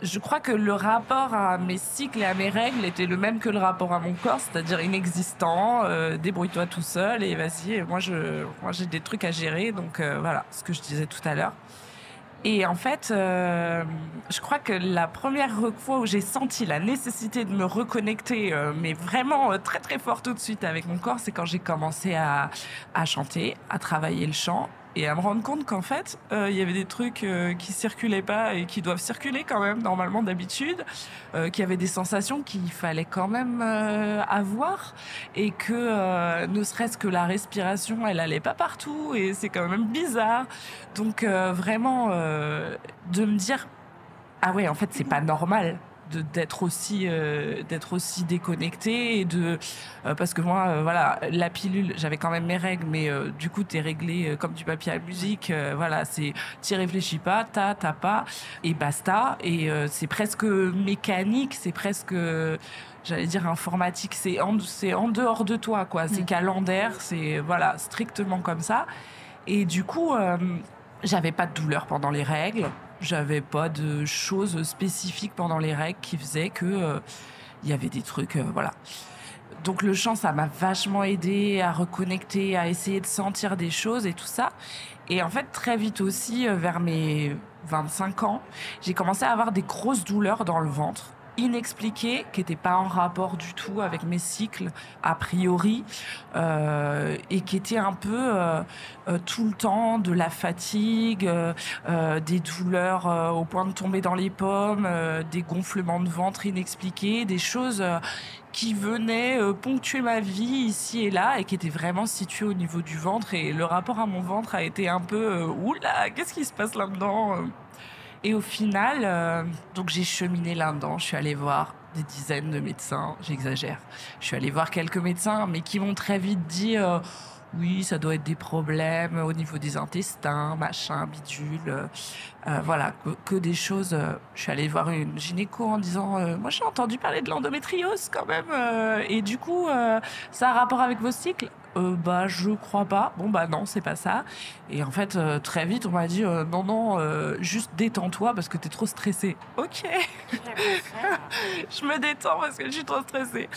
je crois que le rapport à mes cycles et à mes règles était le même que le rapport à mon corps, c'est-à-dire inexistant, débrouille-toi tout seul et vas-y, moi j'ai des trucs à gérer, donc voilà, ce que je disais tout à l'heure. Et en fait, je crois que la première fois où j'ai senti la nécessité de me reconnecter, mais vraiment très très fort tout de suite avec mon corps, c'est quand j'ai commencé à chanter, à travailler le chant et à me rendre compte qu'en fait, il y avait des trucs qui circulaient pas et qui doivent circuler quand même normalement d'habitude, qu'il y avait des sensations qu'il fallait quand même avoir et que ne serait-ce que la respiration, elle allait pas partout et c'est quand même bizarre. Donc vraiment de me dire ah ouais, en fait c'est pas normal d'être aussi déconnecté et parce que moi voilà, la pilule, j'avais quand même mes règles, mais du coup t'es réglé comme du papier à musique, voilà, c'est t'y réfléchis pas, t'as pas et basta, et c'est presque mécanique, c'est presque j'allais dire informatique, c'est en dehors de toi, quoi, c'est calendaire, c'est voilà, strictement comme ça. Et du coup j'avais pas de douleur pendant les règles. J'avais pas de choses spécifiques pendant les règles qui faisaient que il y avait des trucs, voilà. Donc le chant, ça m'a vachement aidé à reconnecter, à essayer de sentir des choses et tout ça. Et en fait, très vite aussi, vers mes 25 ans, j'ai commencé à avoir des grosses douleurs dans le ventre, inexpliquées, qui n'étaient pas en rapport du tout avec mes cycles, a priori, et qui étaient un peu tout le temps de la fatigue, des douleurs au point de tomber dans les pommes, des gonflements de ventre inexpliqués, des choses qui venaient ponctuer ma vie ici et là et qui étaient vraiment situées au niveau du ventre. Et le rapport à mon ventre a été un peu oula, qu'est-ce qui se passe là-dedans? Et au final, donc j'ai cheminé là-dedans. Je suis allée voir des dizaines de médecins, j'exagère. Je suis allée voir quelques médecins, mais qui m'ont très vite dit oui, ça doit être des problèmes au niveau des intestins, machin, bidule. Voilà, que des choses. Je suis allée voir une gynéco en disant moi j'ai entendu parler de l'endométriose quand même. Et du coup, ça a un rapport avec vos cycles? Bah je crois pas. Bon bah non, c'est pas ça. Et en fait très vite on m'a dit non, juste détends-toi parce que t'es trop stressée. Ok. Je me détends parce que je suis trop stressée.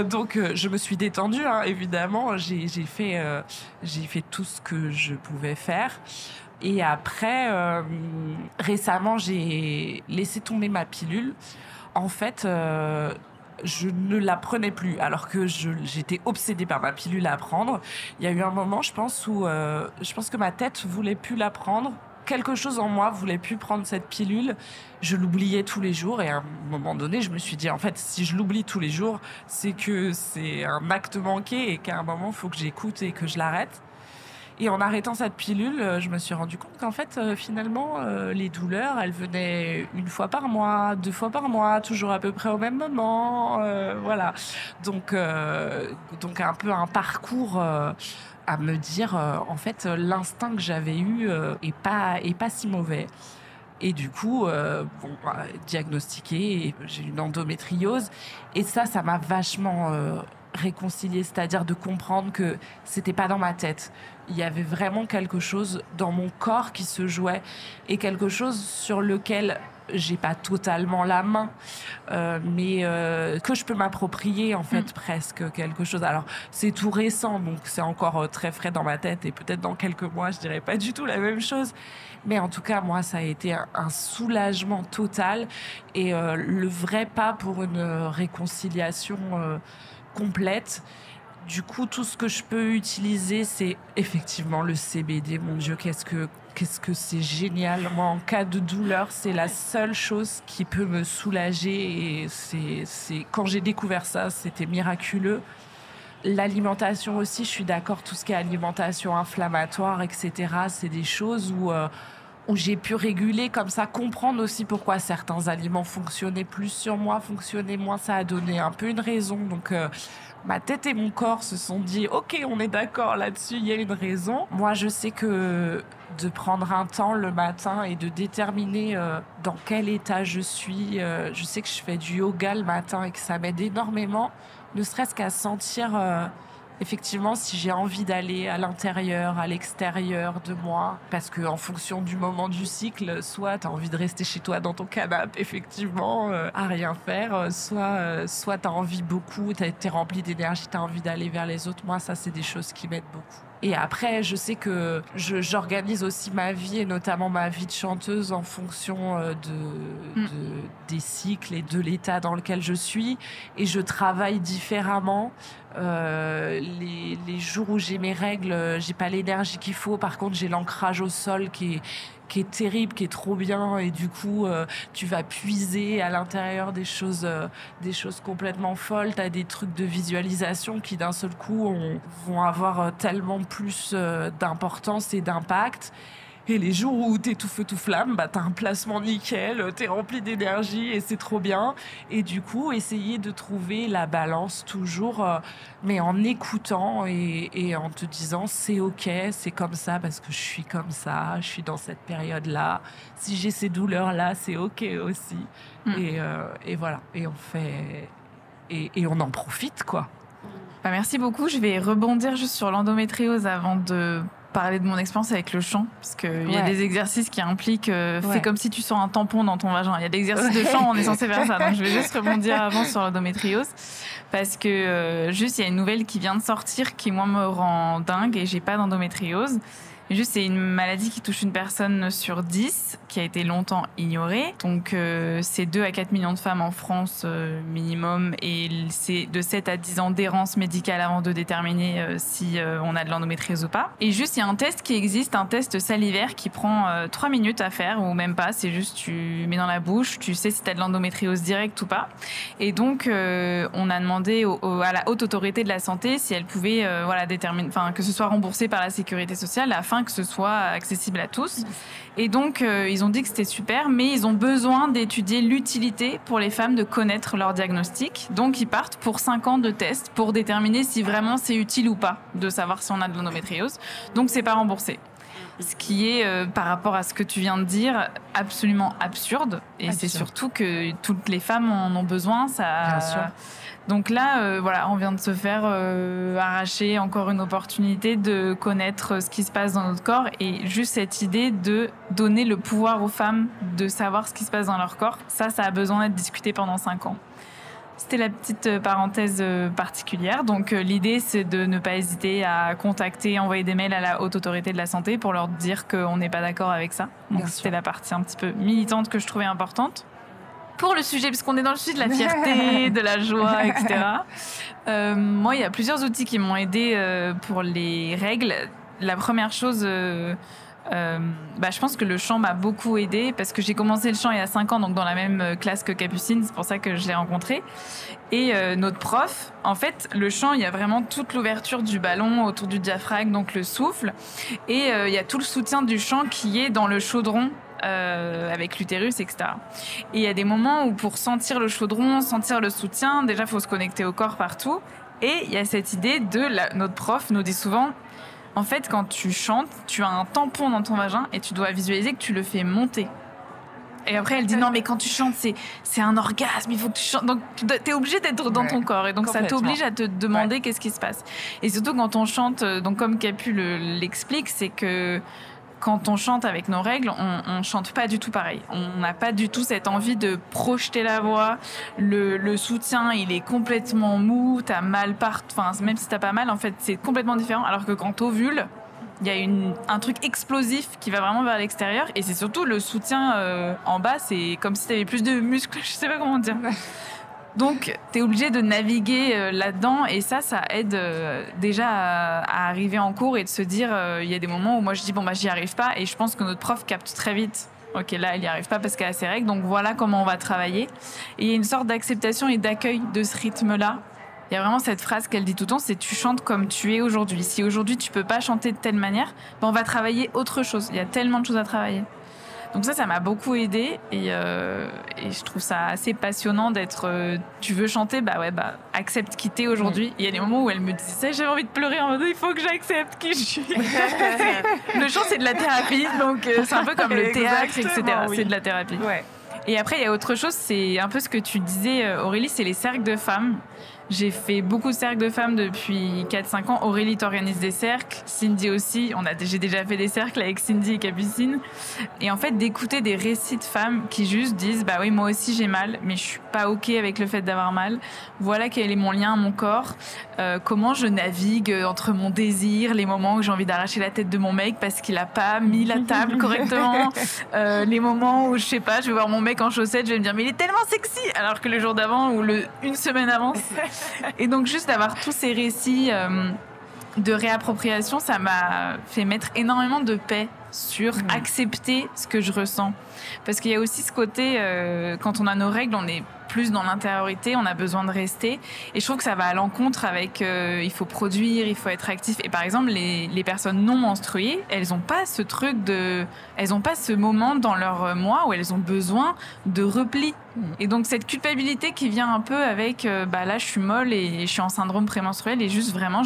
Donc je me suis détendue, hein, évidemment. J'ai fait tout ce que je pouvais faire. Et après, récemment, j'ai laissé tomber ma pilule. En fait, je ne la prenais plus, alors que j'étais obsédée par ma pilule à prendre. Il y a eu un moment, je pense, où je pense que ma tête voulait plus la prendre. Quelque chose en moi voulait plus prendre cette pilule. Je l'oubliais tous les jours et à un moment donné, je me suis dit, en fait, si je l'oublie tous les jours, c'est que c'est un acte manqué et qu'à un moment, il faut que j'écoute et que je l'arrête. Et en arrêtant cette pilule, je me suis rendu compte qu'en fait, finalement, les douleurs, elles venaient 1 fois par mois, 2 fois par mois, toujours à peu près au même moment, voilà. Donc un peu un parcours à me dire, en fait, l'instinct que j'avais eu est pas si mauvais. Et du coup, diagnostiqué, j'ai une endométriose. Et ça m'a vachement réconciliée, c'est-à-dire de comprendre que c'était pas dans ma tête. Il y avait vraiment quelque chose dans mon corps qui se jouait et quelque chose sur lequel j'ai pas totalement la main, mais que je peux m'approprier en fait presque quelque chose. Alors c'est tout récent, donc c'est encore très frais dans ma tête et peut-être dans quelques mois je dirais pas du tout la même chose. Mais en tout cas moi ça a été un soulagement total et le vrai pas pour une réconciliation complète. Du coup, tout ce que je peux utiliser, c'est effectivement le CBD. Mon Dieu, qu'est-ce que c'est génial. Moi, en cas de douleur, c'est la seule chose qui peut me soulager. Et c'est quand j'ai découvert ça, c'était miraculeux. L'alimentation aussi, je suis d'accord, tout ce qui est alimentation inflammatoire, etc., c'est des choses où j'ai pu réguler comme ça, comprendre aussi pourquoi certains aliments fonctionnaient plus sur moi, fonctionnaient moins. Ça a donné un peu une raison. Donc, ma tête et mon corps se sont dit « Ok, on est d'accord là-dessus, il y a une raison ». Moi, je sais que de prendre un temps le matin et de déterminer dans quel état je suis, je sais que je fais du yoga le matin et que ça m'aide énormément, ne serait-ce qu'à sentir effectivement si j'ai envie d'aller à l'intérieur, à l'extérieur de moi. Parce qu'en fonction du moment du cycle, soit tu as envie de rester chez toi dans ton canapé, effectivement, à rien faire, soit tu as envie beaucoup, tu es rempli d'énergie, tu as envie d'aller vers les autres. Moi, ça, c'est des choses qui m'aident beaucoup. Et après, je sais que j'organise aussi ma vie, et notamment ma vie de chanteuse, en fonction des cycles et de l'état dans lequel je suis. Et je travaille différemment. Les jours où j'ai mes règles, j'ai pas l'énergie qu'il faut. Par contre, j'ai l'ancrage au sol qui est terrible, qui est trop bien. Et du coup, tu vas puiser à l'intérieur des choses complètement folles. Tu as des trucs de visualisation qui, d'un seul coup, vont avoir tellement plus d'importance et d'impact. Et les jours où t'es tout feu tout flamme, t'as un placement nickel, t'es rempli d'énergie et c'est trop bien. Et du coup, essayer de trouver la balance toujours, mais en écoutant et en te disant c'est ok, c'est comme ça parce que je suis comme ça, je suis dans cette période-là. Si j'ai ces douleurs-là, c'est ok aussi. Et voilà. Et on fait et on en profite quoi. Merci beaucoup. Je vais rebondir juste sur l'endométriose avant de parler de mon expérience avec le chant, parce qu'il y a des exercices qui impliquent fais comme si tu sens un tampon dans ton vagin. Il y a des exercices de chant, on est censé faire ça. Donc je vais juste rebondir avant sur l'endométriose, parce que juste il y a une nouvelle qui vient de sortir qui moi me rend dingue et j'ai pas d'endométriose. Juste, c'est une maladie qui touche une personne sur 10, qui a été longtemps ignorée. Donc, c'est 2 à 4 millions de femmes en France minimum. Et c'est de 7 à 10 ans d'errance médicale avant de déterminer si on a de l'endométriose ou pas. Et juste, il y a un test qui existe, un test salivaire qui prend 3 minutes à faire, ou même pas. C'est juste, tu mets dans la bouche, tu sais si tu as de l'endométriose directe ou pas. Et donc, on a demandé à la Haute Autorité de la Santé si elle pouvait déterminer, que ce soit remboursé par la Sécurité sociale afin que ce soit accessible à tous. Et donc, ils ont dit que c'était super, mais ils ont besoin d'étudier l'utilité pour les femmes de connaître leur diagnostic. Donc, ils partent pour 5 ans de tests pour déterminer si vraiment c'est utile ou pas de savoir si on a de l'endométriose. Donc, c'est pas remboursé. Ce qui est, par rapport à ce que tu viens de dire, absolument absurde. Et c'est surtout que toutes les femmes en ont besoin. Ça... Bien sûr. Donc là, on vient de se faire arracher encore une opportunité de connaître ce qui se passe dans notre corps et juste cette idée de donner le pouvoir aux femmes de savoir ce qui se passe dans leur corps. Ça a besoin d'être discuté pendant 5 ans. C'était la petite parenthèse particulière. Donc l'idée, c'est de ne pas hésiter à contacter, envoyer des mails à la Haute Autorité de la Santé pour leur dire qu'on n'est pas d'accord avec ça. Donc c'était la partie un petit peu militante que je trouvais importante. Pour le sujet, puisqu'on est dans le sujet de la fierté, de la joie, etc. Moi, il y a plusieurs outils qui m'ont aidée pour les règles. La première chose, je pense que le chant m'a beaucoup aidée parce que j'ai commencé le chant il y a 5 ans, donc dans la même classe que Capucine, c'est pour ça que je l'ai rencontré. Et notre prof, en fait, le chant, il y a vraiment toute l'ouverture du ballon autour du diaphragme, donc le souffle. Et il y a tout le soutien du chant qui est dans le chaudron, avec l'utérus, etc. Et il y a des moments où pour sentir le chaudron, sentir le soutien, déjà il faut se connecter au corps partout. Et il y a cette idée notre prof nous dit souvent, En fait, quand tu chantes, tu as un tampon dans ton vagin et tu dois visualiser que tu le fais monter. Et après, elle dit non, mais quand tu chantes, c'est un orgasme, il faut que tu chantes. Donc, t'es obligé d'être dans ton corps. Et donc, ça t'oblige à te demander qu'est-ce qui se passe. Et surtout, quand on chante, donc comme Capu l'explique, c'est que quand on chante avec nos règles, on chante pas du tout pareil. On n'a pas du tout cette envie de projeter la voix. Le soutien, il est complètement mou, t'as mal enfin, même si t'as pas mal, en fait, c'est complètement différent. Alors que quand t'ovules, il y a un truc explosif qui va vraiment vers l'extérieur. Et c'est surtout le soutien en bas, c'est comme si t'avais plus de muscles, je sais pas comment dire. Donc, t'es obligé de naviguer là-dedans et ça aide déjà à arriver en cours et de se dire, il y a des moments où moi je dis, j'y arrive pas et je pense que notre prof capte très vite. Ok, là, elle y arrive pas parce qu'elle a ses règles, donc voilà comment on va travailler. Et il y a une sorte d'acceptation et d'accueil de ce rythme-là. Il y a vraiment cette phrase qu'elle dit tout le temps, c'est tu chantes comme tu es aujourd'hui. Si aujourd'hui tu peux pas chanter de telle manière, on va travailler autre chose. Il y a tellement de choses à travailler. Donc ça m'a beaucoup aidée et je trouve ça assez passionnant d'être. Tu veux chanter, accepte qui t'es aujourd'hui. Il y a des moments où elle me disait, j'avais envie de pleurer en mode il faut que j'accepte qui je suis. Le chant c'est de la thérapie, donc c'est un peu comme le théâtre, etc. Oui. C'est de la thérapie. Ouais. Et après il y a autre chose, c'est un peu ce que tu disais Aurélie, c'est les cercles de femmes. J'ai fait beaucoup de cercles de femmes depuis 4-5 ans. Aurélie t'organise des cercles, Cindy aussi. J'ai déjà fait des cercles avec Cindy et Capucine. Et en fait, d'écouter des récits de femmes qui juste disent « oui, moi aussi j'ai mal, mais je suis pas OK avec le fait d'avoir mal. Voilà quel est mon lien à mon corps. Comment je navigue entre mon désir, les moments où j'ai envie d'arracher la tête de mon mec parce qu'il a pas mis la table correctement. Les moments où, je sais pas, je vais voir mon mec en chaussettes, je vais me dire « mais il est tellement sexy !» alors que le jour d'avant ou une semaine avant... Et donc juste d'avoir tous ces récits de réappropriation, ça m'a fait mettre énormément de paix sur accepter ce que je ressens. Parce qu'il y a aussi ce côté, quand on a nos règles, on est plus dans l'intériorité, on a besoin de rester. Et je trouve que ça va à l'encontre avec il faut produire, il faut être actif. Et par exemple, les personnes non menstruées, elles n'ont pas ce truc elles n'ont pas ce moment dans leur mois où elles ont besoin de repli. Et donc cette culpabilité qui vient un peu avec là je suis molle et je suis en syndrome prémenstruel et juste vraiment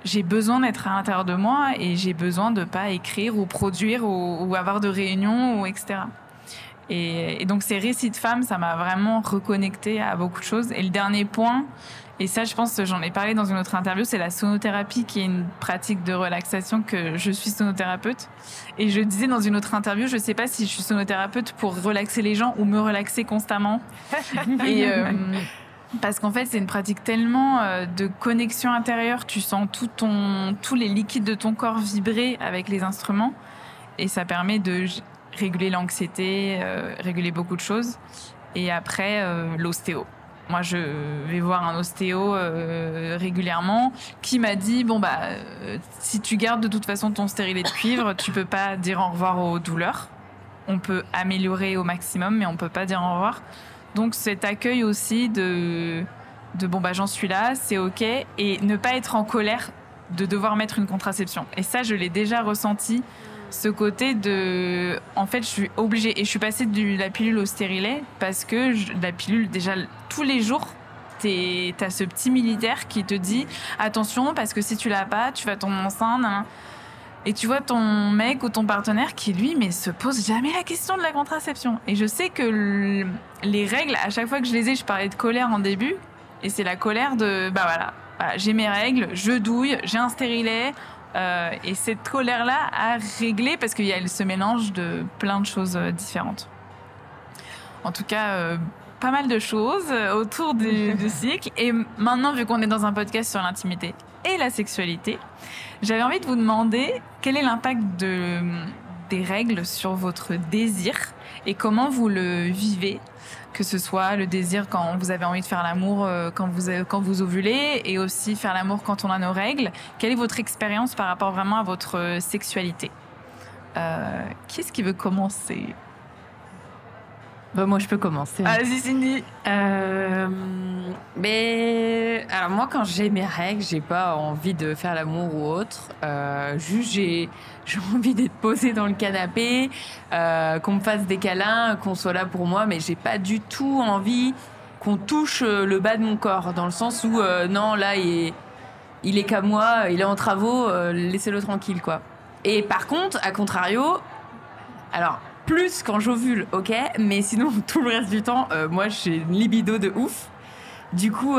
j'ai besoin d'être à l'intérieur de moi et j'ai besoin de pas écrire ou produire ou avoir de réunions ou etc. Et donc ces récits de femmes, ça m'a vraiment reconnecté à beaucoup de choses. Et le dernier point, et ça je pense que j'en ai parlé dans une autre interview, c'est la sonothérapie qui est une pratique de relaxation que je suis sonothérapeute. Et je disais dans une autre interview, je sais pas si je suis sonothérapeute pour relaxer les gens ou me relaxer constamment. Et parce qu'en fait, c'est une pratique tellement de connexion intérieure. Tu sens tous les liquides de ton corps vibrer avec les instruments. Et ça permet de réguler l'anxiété, réguler beaucoup de choses. Et après, l'ostéo. Moi, je vais voir un ostéo régulièrement qui m'a dit, si tu gardes de toute façon ton stérilet de cuivre, tu peux pas dire au revoir aux douleurs. On peut améliorer au maximum, mais on peut pas dire au revoir. Donc cet accueil aussi de j'en suis là, c'est ok, et ne pas être en colère de devoir mettre une contraception. Et ça, je l'ai déjà ressenti, ce côté de... En fait, je suis obligée, et je suis passée de la pilule au stérilet, parce que la pilule, déjà, tous les jours, t'as ce petit militaire qui te dit « Attention, parce que si tu l'as pas, tu vas tomber enceinte. » Et tu vois ton mec ou ton partenaire qui, lui, se pose jamais la question de la contraception. Et je sais que les règles, à chaque fois que je les ai, je parlais de colère en début. Et c'est la colère de, j'ai mes règles, je douille, j'ai un stérilet. Et cette colère-là à régler parce qu'il y a ce mélange de plein de choses différentes. En tout cas, pas mal de choses autour du cycle. Et maintenant, vu qu'on est dans un podcast sur l'intimité et la sexualité, j'avais envie de vous demander quel est l'impact des règles sur votre désir et comment vous le vivez, que ce soit le désir quand vous avez envie de faire l'amour, quand vous ovulez, et aussi faire l'amour quand on a nos règles. Quelle est votre expérience par rapport vraiment à votre sexualité ? Qui est-ce qui veut commencer ? Moi, je peux commencer. Vas-y, Cindy. Alors moi, quand j'ai mes règles, j'ai pas envie de faire l'amour ou autre. Juste, j'ai envie d'être posée dans le canapé, qu'on me fasse des câlins, qu'on soit là pour moi, mais j'ai pas du tout envie qu'on touche le bas de mon corps, dans le sens où non, là, il est qu'à moi, il est en travaux, laissez-le tranquille, quoi. Et par contre, à contrario, alors plus quand j'ovule, ok, mais sinon tout le reste du temps, moi j'ai une libido de ouf. Du coup,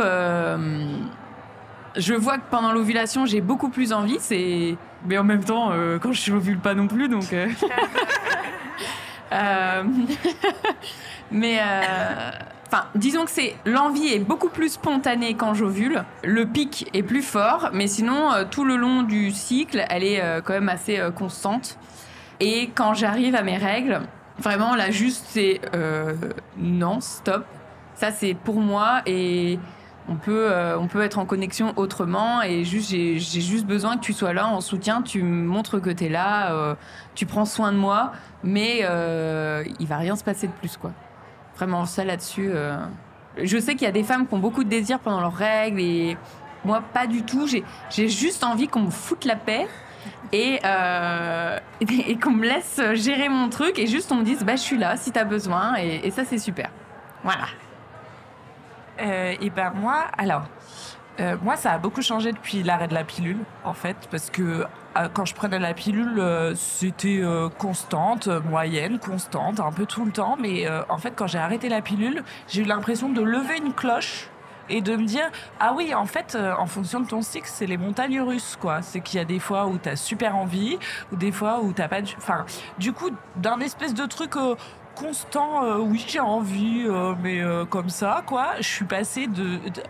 je vois que pendant l'ovulation, j'ai beaucoup plus envie, mais en même temps, quand je ovule pas non plus, donc. Mais enfin, disons que l'envie est beaucoup plus spontanée quand j'ovule. Le pic est plus fort, mais sinon tout le long du cycle, elle est quand même assez constante. Et quand j'arrive à mes règles, vraiment là juste c'est non, stop. Ça c'est pour moi et on peut être en connexion autrement et j'ai juste besoin que tu sois là en soutien, tu me montres que t'es là, tu prends soin de moi, mais il va rien se passer de plus, quoi. Vraiment, ça là-dessus. Je sais qu'il y a des femmes qui ont beaucoup de désirs pendant leurs règles et moi pas du tout. J'ai juste envie qu'on me foute la paix et qu'on me laisse gérer mon truc et juste on me dise bah je suis là si t'as besoin et ça c'est super. Voilà. Et ben moi, moi ça a beaucoup changé depuis l'arrêt de la pilule en fait, parce que quand je prenais la pilule, c'était constante, moyenne, constante, un peu tout le temps, mais en fait quand j'ai arrêté la pilule, j'ai eu l'impression de lever une cloche et de me dire ah oui, en fait en fonction de ton cycle, c'est les montagnes russes, quoi. C'est qu'il y a des fois où t'as super envie, ou des fois où t'as pas enfin du coup d'un espèce de truc constant, oui j'ai envie, mais comme ça, quoi. Je suis passée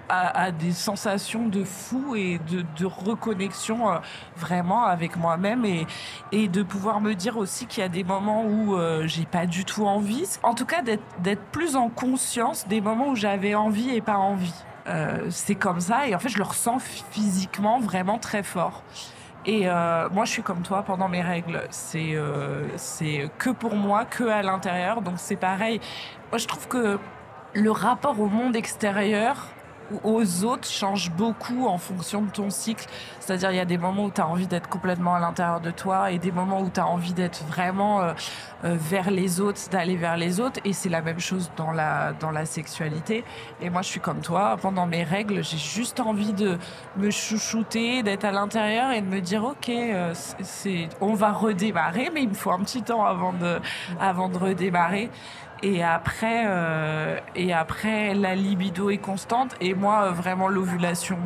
à des sensations de fou et de reconnexion vraiment avec moi-même et de pouvoir me dire aussi qu'il y a des moments où j'ai pas du tout envie. En tout cas, d'être plus en conscience des moments où j'avais envie et pas envie. C'est comme ça et en fait je le ressens physiquement vraiment très fort. Et moi, je suis comme toi pendant mes règles. C'est que pour moi, que à l'intérieur. Donc c'est pareil. Moi, je trouve que le rapport au monde extérieur ou aux autres change beaucoup en fonction de ton cycle. C'est-à-dire, il y a des moments où tu as envie d'être complètement à l'intérieur de toi et des moments où tu as envie d'être vraiment vers les autres, d'aller vers les autres. Et c'est la même chose dans la sexualité. Et moi, je suis comme toi. Pendant mes règles, j'ai juste envie de me chouchouter, d'être à l'intérieur et de me dire, OK, on va redémarrer, mais il me faut un petit temps avant de redémarrer. Et après, la libido est constante. Et moi, vraiment, l'ovulation,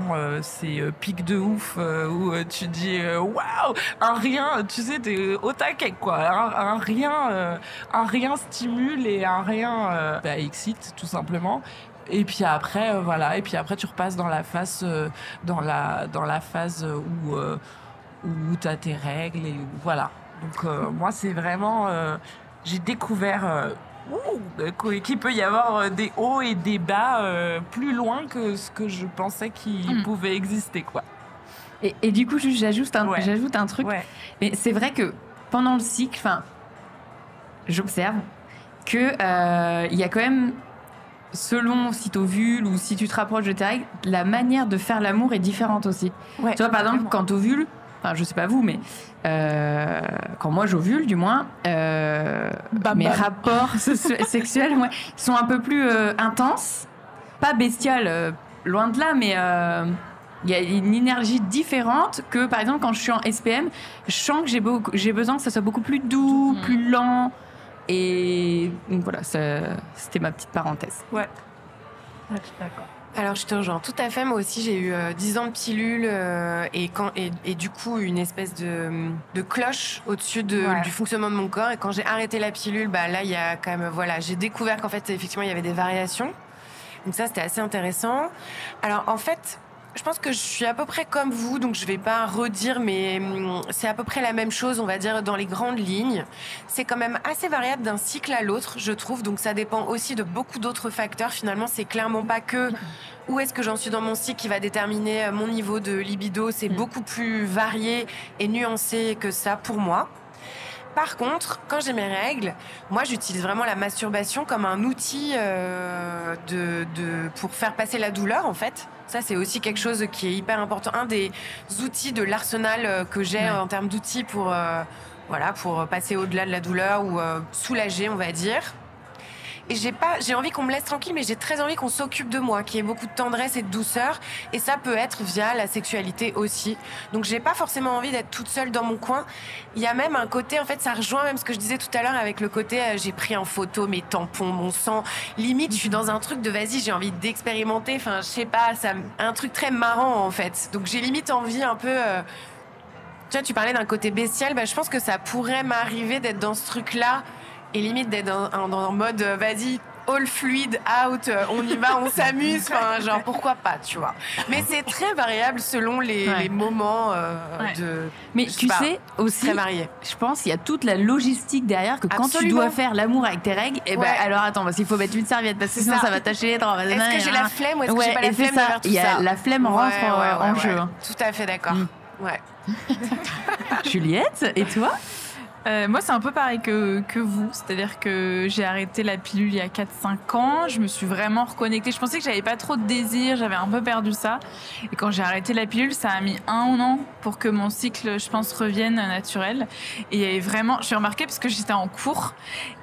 c'est pic de ouf où tu dis waouh, un rien, tu sais, t'es au taquet, quoi. Un rien stimule et un rien excite, tout simplement. Et puis après, voilà. Et puis après, tu repasses dans la phase, dans la phase où t'as tes règles et voilà. Donc moi, c'est vraiment, j'ai découvert. Qu'il peut y avoir des hauts et des bas plus loin que ce que je pensais qu'il pouvait exister, quoi. Et du coup, j'ajoute un truc. Ouais. Mais c'est vrai que pendant le cycle, j'observe que il y a quand même, selon si t'ovules ou si tu te rapproches de tes règles, la manière de faire l'amour est différente aussi. Ouais, tu vois, par exemple, quand t'ovules, enfin, je sais pas vous, mais quand moi j'ovule, du moins, mes rapports sexuels sont un peu plus intenses, pas bestiales, loin de là, mais il y a une énergie différente que, par exemple, quand je suis en SPM, je sens que j'ai besoin que ça soit beaucoup plus doux, plus lent, et donc voilà, c'était ma petite parenthèse. Ouais, je suis d'accord. Alors, je te rejoins tout à fait. Moi aussi, j'ai eu 10 ans de pilule et du coup, une espèce de cloche au-dessus du fonctionnement de mon corps. Et quand j'ai arrêté la pilule, là, il y a quand même, j'ai découvert qu'en fait, effectivement, il y avait des variations. Donc ça, c'était assez intéressant. Alors, en fait, je pense que je suis à peu près comme vous, donc je vais pas redire, mais c'est à peu près la même chose, on va dire, dans les grandes lignes. C'est quand même assez variable d'un cycle à l'autre, je trouve, donc ça dépend aussi de beaucoup d'autres facteurs. Finalement, c'est clairement pas que où est-ce que j'en suis dans mon cycle qui va déterminer mon niveau de libido. C'est beaucoup plus varié et nuancé que ça pour moi. Par contre, quand j'ai mes règles, moi, j'utilise vraiment la masturbation comme un outil pour faire passer la douleur, en fait. Ça, c'est aussi quelque chose qui est hyper important. Un des outils de l'arsenal que j'ai en termes d'outils pour passer au-delà de la douleur ou soulager, on va dire. Et j'ai envie qu'on me laisse tranquille, mais j'ai très envie qu'on s'occupe de moi, qu'il y ait beaucoup de tendresse et de douceur. Et ça peut être via la sexualité aussi. Donc j'ai pas forcément envie d'être toute seule dans mon coin. Il y a même un côté, en fait, ça rejoint même ce que je disais tout à l'heure avec le côté j'ai pris en photo mes tampons, mon sang. Limite, je suis dans un truc de vas-y, j'ai envie d'expérimenter. Enfin, je sais pas, un truc très marrant en fait. Donc j'ai limite envie un peu. Tu vois, tu parlais d'un côté bestial. Je pense que ça pourrait m'arriver d'être dans ce truc-là et limite d'être dans un mode vas-y. All fluid out, on y va, on s'amuse, enfin genre pourquoi pas, tu vois. Mais c'est très variable selon les moments de. Mais tu sais aussi, très varié. Je pense qu'il y a toute la logistique derrière que quand tu dois faire l'amour avec tes règles, et alors attends, parce qu'il faut mettre une serviette parce que sinon ça va tacher les draps. Est-ce que j'ai la flemme ou est-ce que j'ai pas la flemme de faire tout ça ? Il y a la flemme rentre en jeu. Tout à fait d'accord. Ouais. Juliette, et toi ? Moi, c'est un peu pareil que vous. C'est-à-dire que j'ai arrêté la pilule il y a 4-5 ans. Je me suis vraiment reconnectée. Je pensais que j'avais pas trop de désir. J'avais un peu perdu ça. Et quand j'ai arrêté la pilule, ça a mis 1 an pour que mon cycle, je pense, revienne naturel. Et il y avait vraiment... Je suis remarquée parce que j'étais en cours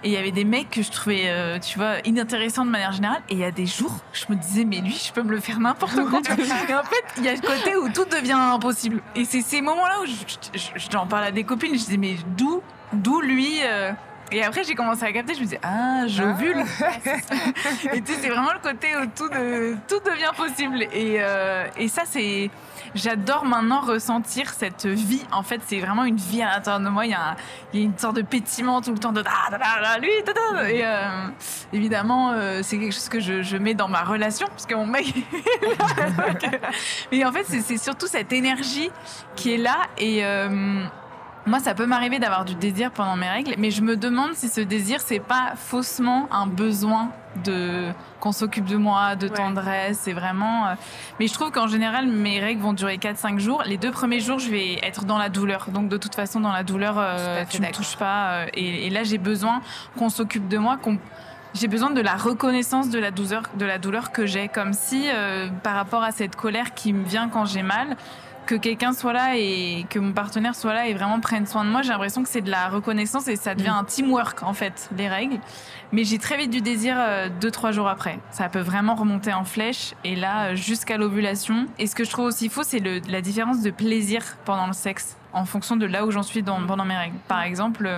et il y avait des mecs que je trouvais, tu vois, inintéressants de manière générale. Et il y a des jours, je me disais, mais lui, je peux me le faire n'importe quand. Et en fait, il y a le côté où tout devient impossible. Et c'est ces moments-là où j'en parle à des copines. Je disais, mais d'où lui Et après j'ai commencé à capter, je me disais j'ovule. Et tu sais, c'est vraiment le côté où tout devient possible. Et ça c'est, j'adore maintenant ressentir cette vie. En fait c'est vraiment une vie à l'intérieur de moi. Il y a une sorte de pétillement tout le temps de lui. Et évidemment c'est quelque chose que je mets dans ma relation parce que mon mec mais en fait c'est surtout cette énergie qui est là. Et moi, ça peut m'arriver d'avoir du désir pendant mes règles, mais je me demande si ce désir, c'est pas faussement un besoin qu'on s'occupe de moi, de tendresse. C'est vraiment... Mais je trouve qu'en général, mes règles vont durer 4-5 jours. Les 2 premiers jours, je vais être dans la douleur. Donc, de toute façon, dans la douleur, tu me touches pas. Et là, j'ai besoin qu'on s'occupe de moi, j'ai besoin de la reconnaissance de la douleur que j'ai. Comme si, par rapport à cette colère qui me vient quand j'ai mal, que quelqu'un soit là et que mon partenaire soit là et vraiment prenne soin de moi, j'ai l'impression que c'est de la reconnaissance et ça devient un teamwork en fait, les règles. Mais j'ai très vite du désir 2-3 jours après. Ça peut vraiment remonter en flèche et là jusqu'à l'ovulation. Et ce que je trouve aussi faux, c'est la différence de plaisir pendant le sexe en fonction de là où j'en suis pendant mes règles. Par exemple,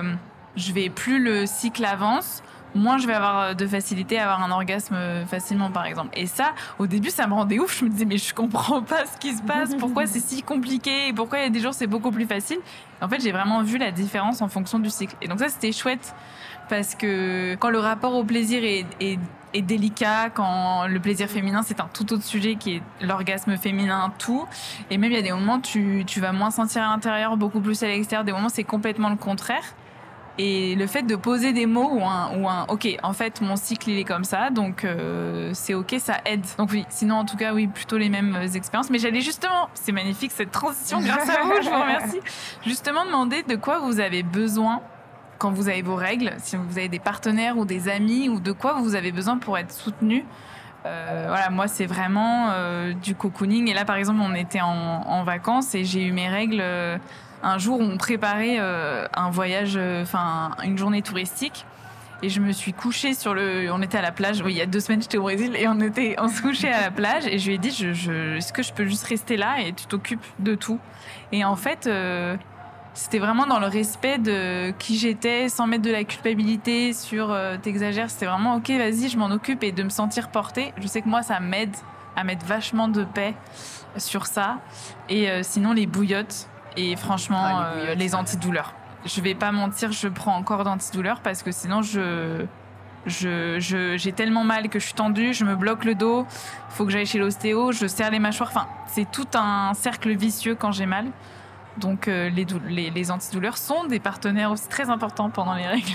plus le cycle avance, moins je vais avoir de facilité à avoir un orgasme facilement, par exemple. Et ça, au début, ça me rendait ouf. Je me disais, mais je comprends pas ce qui se passe. Pourquoi c'est si compliqué? Et pourquoi il y a des jours, c'est beaucoup plus facile? En fait, j'ai vraiment vu la différence en fonction du cycle. Et donc ça, c'était chouette. Parce que quand le rapport au plaisir est délicat, quand le plaisir féminin, c'est un tout autre sujet qui est l'orgasme féminin, tout. Et même, il y a des moments, tu vas moins sentir à l'intérieur, beaucoup plus à l'extérieur. Des moments, c'est complètement le contraire. Et le fait de poser des mots ou un OK, en fait, mon cycle, il est comme ça, donc c'est OK, ça aide. Donc oui, sinon, en tout cas, oui, plutôt les mêmes expériences. Mais j'allais justement, c'est magnifique cette transition, grâce à vous, je vous remercie, justement demander de quoi vous avez besoin quand vous avez vos règles, si vous avez des partenaires ou des amis, ou de quoi vous avez besoin pour être soutenu. Voilà, moi, c'est vraiment du cocooning. Et là, par exemple, on était en vacances et j'ai eu mes règles... un jour où on préparait un voyage, une journée touristique, et je me suis couchée on était à la plage. Oui, il y a 2 semaines, j'étais au Brésil et on se couchait à la plage et je lui ai dit, est-ce que je peux juste rester là et tu t'occupes de tout? Et en fait, c'était vraiment dans le respect de qui j'étais, sans mettre de la culpabilité sur t'exagères. C'était vraiment OK, vas-y, je m'en occupe, et de me sentir portée. Je sais que moi, ça m'aide à mettre vachement de paix sur ça. Et sinon, les bouillottes. Et franchement, les antidouleurs. Je vais pas mentir, je prends encore d'antidouleurs parce que sinon j'ai tellement mal que je suis tendue, je me bloque le dos, faut que j'aille chez l'ostéo, je serre les mâchoires. Enfin, c'est tout un cercle vicieux quand j'ai mal. Donc les antidouleurs sont des partenaires aussi très importants pendant les règles.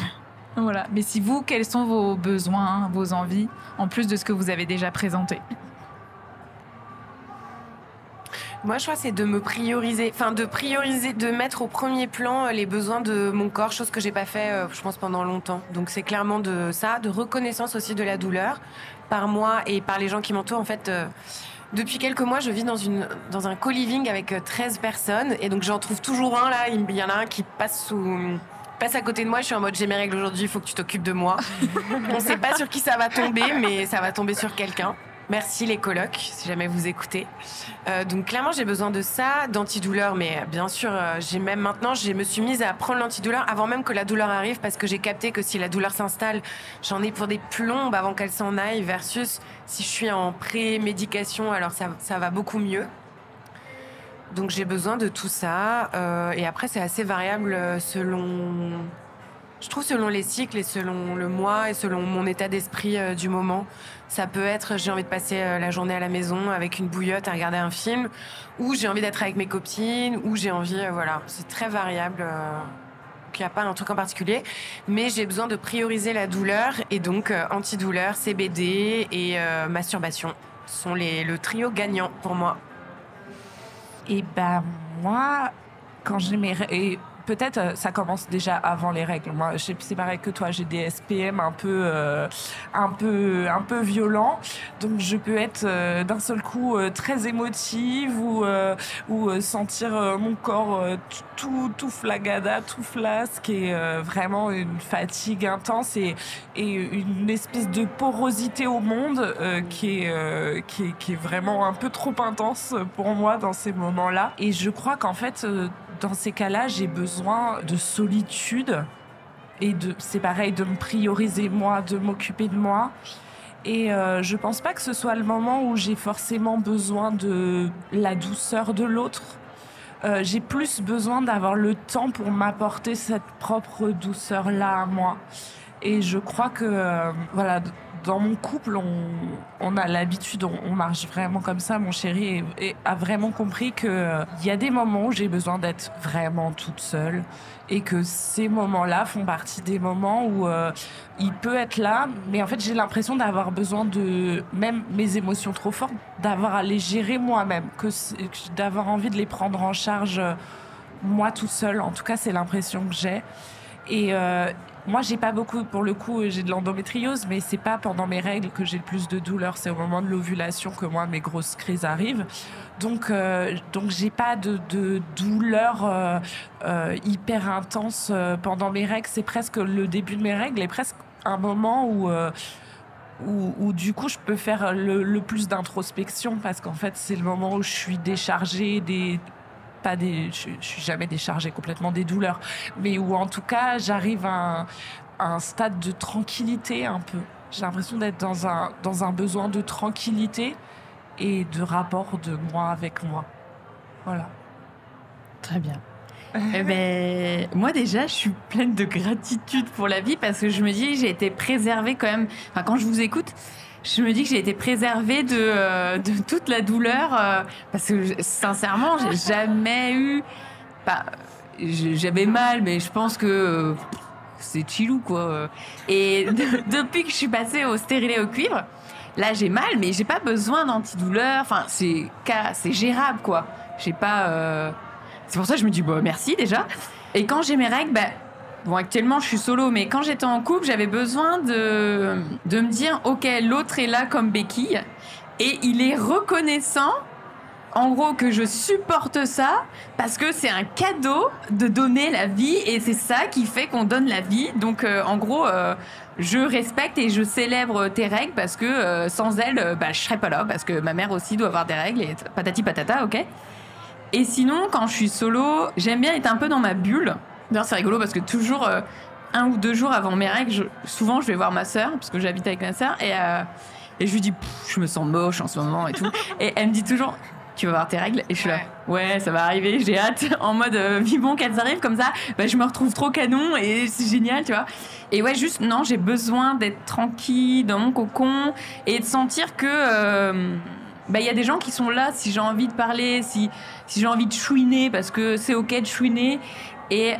Voilà. Mais quels sont vos besoins, vos envies, en plus de ce que vous avez déjà présenté? Moi, je crois que c'est de me prioriser, de mettre au premier plan les besoins de mon corps, chose que j'ai pas fait, je pense, pendant longtemps. Donc, c'est clairement de ça, de reconnaissance aussi de la douleur par moi et par les gens qui m'entourent. En fait, depuis quelques mois, je vis dans un co-living avec 13 personnes, et donc j'en trouve toujours un là. Il y en a un qui passe passe à côté de moi, je suis en mode j'ai mes règles aujourd'hui, il faut que tu t'occupes de moi. On sait pas sur qui ça va tomber, mais ça va tomber sur quelqu'un. Merci les colocs, si jamais vous écoutez. Donc clairement, j'ai besoin de ça, d'antidouleur, mais bien sûr, je me suis mise à prendre l'antidouleur avant même que la douleur arrive, parce que j'ai capté que si la douleur s'installe, j'en ai pour des plombes avant qu'elle s'en aille, versus si je suis en pré-médication, alors ça va beaucoup mieux. Donc j'ai besoin de tout ça, et après c'est assez variable selon les cycles et selon le mois et selon mon état d'esprit du moment. Ça peut être j'ai envie de passer la journée à la maison avec une bouillotte à regarder un film, ou j'ai envie d'être avec mes copines, ou j'ai envie, voilà, c'est très variable. Il n'y a pas un truc en particulier, mais j'ai besoin de prioriser la douleur, et donc antidouleur, CBD et masturbation sont le trio gagnant pour moi. Et ben moi, quand j'ai et peut-être ça commence déjà avant les règles. Moi, c'est pareil que toi, j'ai des SPM un peu violents, donc je peux être d'un seul coup très émotive ou sentir mon corps tout flagada, tout flasque, et vraiment une fatigue intense et une espèce de porosité au monde qui est vraiment un peu trop intense pour moi dans ces moments-là. Et je crois qu'en fait, dans ces cas-là, j'ai besoin de solitude et c'est pareil, de me prioriser moi, de m'occuper de moi. Et je pense pas que ce soit le moment où j'ai forcément besoin de la douceur de l'autre. J'ai plus besoin d'avoir le temps pour m'apporter cette propre douceur-là à moi. Et je crois que, voilà, dans mon couple, on a l'habitude, on marche vraiment comme ça. Mon chéri a vraiment compris qu'il y a des moments où j'ai besoin d'être vraiment toute seule, et que ces moments-là font partie des moments où il peut être là, mais en fait j'ai l'impression d'avoir besoin de, même mes émotions trop fortes, d'avoir à les gérer moi-même, d'avoir envie de les prendre en charge moi toute seule. En tout cas, c'est l'impression que j'ai. Et moi, j'ai pas beaucoup, pour le coup, j'ai de l'endométriose, mais c'est pas pendant mes règles que j'ai le plus de douleur. C'est au moment de l'ovulation que moi, mes grosses crises arrivent. Donc j'ai pas de douleur hyper intense pendant mes règles. C'est presque le début de mes règles et presque un moment où du coup, je peux faire le plus d'introspection, parce qu'en fait, c'est le moment où je suis déchargée je suis jamais déchargée complètement des douleurs, mais où en tout cas j'arrive à un stade de tranquillité un peu. J'ai l'impression d'être dans un besoin de tranquillité et de rapport de moi avec moi. Voilà. Très bien. Eh ben, moi déjà, je suis pleine de gratitude pour la vie, parce que je me dis j'ai été préservée quand même. Enfin, quand je vous écoute, je me dis que j'ai été préservée de toute la douleur, parce que sincèrement, j'ai jamais eu. J'avais mal, mais je pense que c'est chillou, quoi. Et depuis que je suis passée au stérilet au cuivre, là j'ai mal, mais j'ai pas besoin d'antidouleur. Enfin, c'est gérable, quoi. J'ai pas. C'est pour ça que je me dis merci déjà. Et quand j'ai mes règles, bon, actuellement, je suis solo, mais quand j'étais en couple, j'avais besoin de me dire, OK, l'autre est là comme béquille, et il est reconnaissant, en gros, que je supporte ça, parce que c'est un cadeau de donner la vie, et c'est ça qui fait qu'on donne la vie. Donc, en gros, je respecte et je célèbre tes règles, parce que sans elles, je serais pas là, parce que ma mère aussi doit avoir des règles, et patati patata, OK. Et sinon, quand je suis solo, j'aime bien être un peu dans ma bulle. D'ailleurs, c'est rigolo parce que toujours 1 ou 2 jours avant mes règles, souvent je vais voir ma sœur, parce que j'habite avec ma sœur, et je lui dis je me sens moche en ce moment et tout. Et elle me dit toujours tu vas voir tes règles, et je suis là ouais, ça va arriver, j'ai hâte, en mode vivons qu'elles arrivent, comme ça je me retrouve trop canon et c'est génial, tu vois. Et ouais, juste non, j'ai besoin d'être tranquille dans mon cocon et de sentir que il y a des gens qui sont là si j'ai envie de parler, si j'ai envie de chouiner, parce que c'est OK de chouiner. Et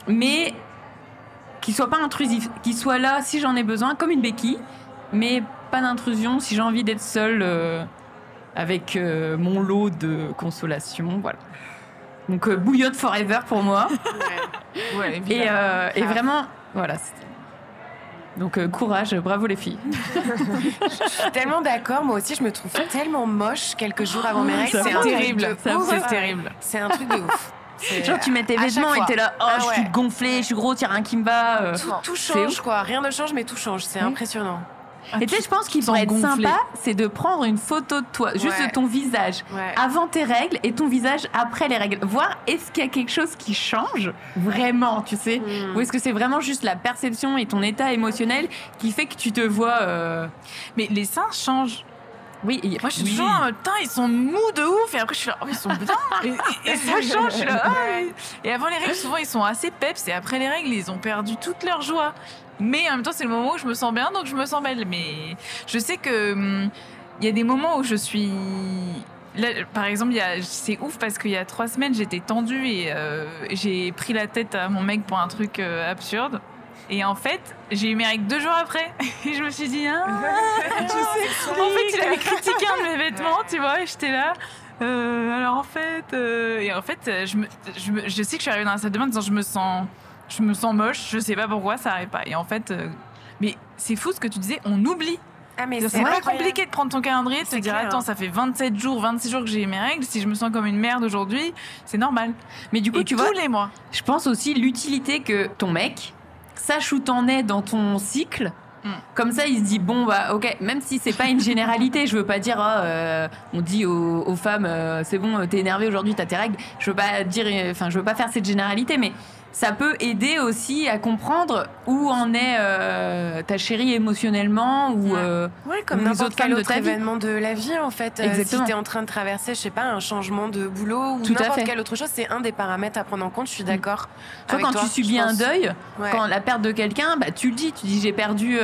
mais qu'il soit pas intrusif, qu'il soit là si j'en ai besoin, comme une béquille, mais pas d'intrusion si j'ai envie d'être seule avec mon lot de consolation, voilà. Donc bouillotte forever pour moi. Ouais, et vraiment, voilà. Donc courage, bravo les filles. Je suis tellement d'accord, moi aussi je me trouve tellement moche quelques jours avant mes règles. C'est terrible, c'est terrible. C'est un truc de ouf. Genre tu mets tes à vêtements chaque et fois. t'es là, oh Ah je suis ouais. gonflée, je suis grosse, y a rien qui me va. Tout C'est change, ouf. quoi. Rien ne change, mais tout change. C'est impressionnant. Et tu sais, je pense qu'il tu pourrait sens être gonflé. sympa, c'est de prendre une photo de toi, juste Ouais. de ton visage, Ouais. avant tes règles et ton visage après les règles. Voir est-ce qu'il y a quelque chose qui change vraiment, tu sais, ou est-ce que c'est vraiment juste la perception et ton état émotionnel qui fait que tu te vois. Mais les seins changent. Oui, Moi, je suis toujours en mode, putain, ils sont mous de ouf. Et après, je suis là, oh, ils sont bien. Et ça change. Je suis là, ah, et avant les règles, souvent, ils sont assez peps. Et après les règles, ils ont perdu toute leur joie. Mais en même temps, c'est le moment où je me sens bien, donc je me sens belle. Mais je sais que il y a des moments où je suis. Là, par exemple, c'est ouf parce qu'il y a 3 semaines, j'étais tendue et j'ai pris la tête à mon mec pour un truc absurde. Et en fait, j'ai eu mes règles 2 jours après. Et je me suis dit, ah, tu sais, en fait, il avait critiqué un de mes vêtements, tu vois, et j'étais là. Alors en fait, je sais que je suis arrivée dans la salle de bain en disant, je me sens moche, je sais pas pourquoi, ça arrive pas. Et en fait, mais c'est fou ce que tu disais, on oublie. Ah, mais C'est pas incroyable. compliqué de prendre ton calendrier, de se C'est dire, clair, attends, hein. ça fait 27 jours, 26 jours que j'ai mes règles, si je me sens comme une merde aujourd'hui, c'est normal. Mais du coup, Et tu tous vois, les mois. je pense aussi l'utilité que ton mec sache où t'en es dans ton cycle. Comme ça, il se dit bon bah ok, même si c'est pas une généralité, je veux pas dire on dit aux femmes c'est bon t'es énervée aujourd'hui t'as tes règles. Je veux pas dire, enfin je veux pas faire cette généralité, mais ça peut aider aussi à comprendre où en est ta chérie émotionnellement ou Ouais, comme ou les n'importe autres quel femmes de autre ta vie. événement de la vie, en fait. Si Exactement. t'es en train de traverser, je sais pas, un changement de boulot ou Tout à n'importe fait. quelle autre chose, c'est un des paramètres à prendre en compte. Je suis d'accord. Toi, avec quand tu subis je un pense. deuil, Ouais. quand la perte de quelqu'un, bah, tu le dis. Tu dis j'ai perdu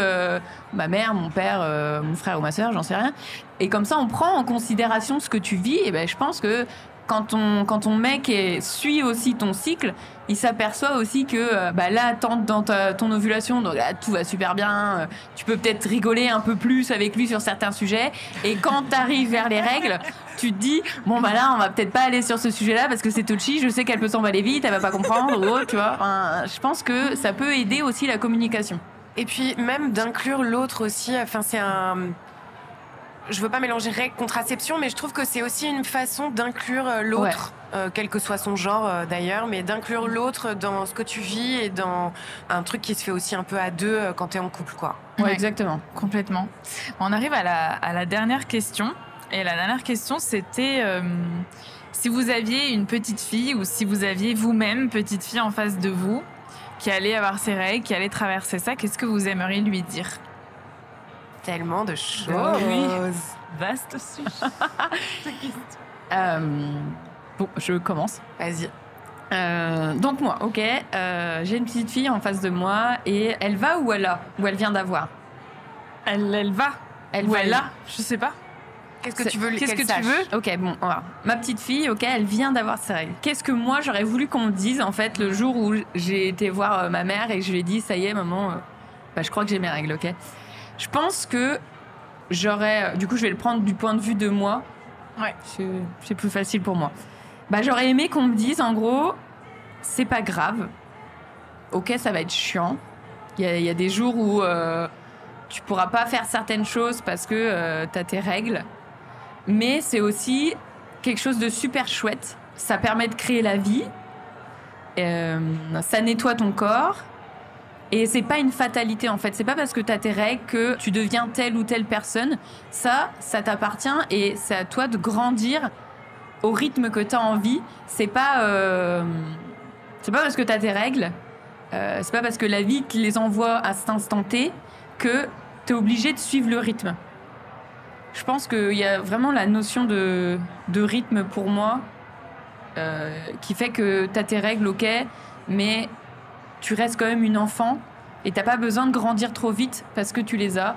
ma mère, mon père, mon frère ou ma soeur, j'en sais rien. Et comme ça, on prend en considération ce que tu vis. Et ben, je pense que quand ton mec suit aussi ton cycle, il s'aperçoit aussi que bah, là, dans ton ovulation, donc là, tout va super bien. Tu peux peut-être rigoler un peu plus avec lui sur certains sujets. Et quand tu arrives vers les règles, tu te dis bon bah là, on va peut-être pas aller sur ce sujet-là parce que c'est touchy. Je sais qu'elle peut s'emballer vite, elle va pas comprendre ou autre, tu vois. Enfin, je pense que ça peut aider aussi la communication. Et puis même d'inclure l'autre aussi. Enfin, c'est un. Je veux pas mélanger règles, contraception, mais je trouve que c'est aussi une façon d'inclure l'autre, quel que soit son genre d'ailleurs, mais d'inclure l'autre dans ce que tu vis et dans un truc qui se fait aussi un peu à deux quand t'es en couple, quoi. Ouais, exactement. Complètement. On arrive à la dernière question. Et la dernière question, c'était si vous aviez une petite fille ou si vous aviez vous-même petite fille en face de vous qui allait avoir ses règles, qui allait traverser ça, qu'est-ce que vous aimeriez lui dire? Tellement de choses. Oh oui. Vaste sujet. Bon, je commence. Vas-y. Donc moi, ok, j'ai une petite fille en face de moi et elle va ou elle a ou elle vient d'avoir. Elle va. Elle Ou va elle là. l'a. Je sais pas. Qu'est-ce que tu veux Qu'est-ce qu'elle que tu sache veux? Ok, bon, voilà. Ma petite fille, ok, elle vient d'avoir ses règles. Qu'est-ce que moi j'aurais voulu qu'on me dise en fait le jour où j'ai été voir ma mère et que je lui ai dit ça y est maman, bah, je crois que j'ai mes règles, ok. Je pense que j'aurais, du coup je vais le prendre du point de vue de moi. Ouais. C'est plus facile pour moi. Bah j'aurais aimé qu'on me dise en gros, c'est pas grave. Ok, ça va être chiant. Il y a des jours où tu pourras pas faire certaines choses parce que t'as tes règles. Mais c'est aussi quelque chose de super chouette. Ça permet de créer la vie. Ça nettoie ton corps. Et c'est pas une fatalité en fait. C'est pas parce que t'as tes règles que tu deviens telle ou telle personne. Ça t'appartient et c'est à toi de grandir au rythme que t'as envie. C'est pas parce que t'as tes règles. C'est pas parce que la vie te les envoie à cet instant T que t'es obligé de suivre le rythme. Je pense qu'il y a vraiment la notion de rythme pour moi qui fait que t'as tes règles, ok, mais tu restes quand même une enfant et t'as pas besoin de grandir trop vite parce que tu les as.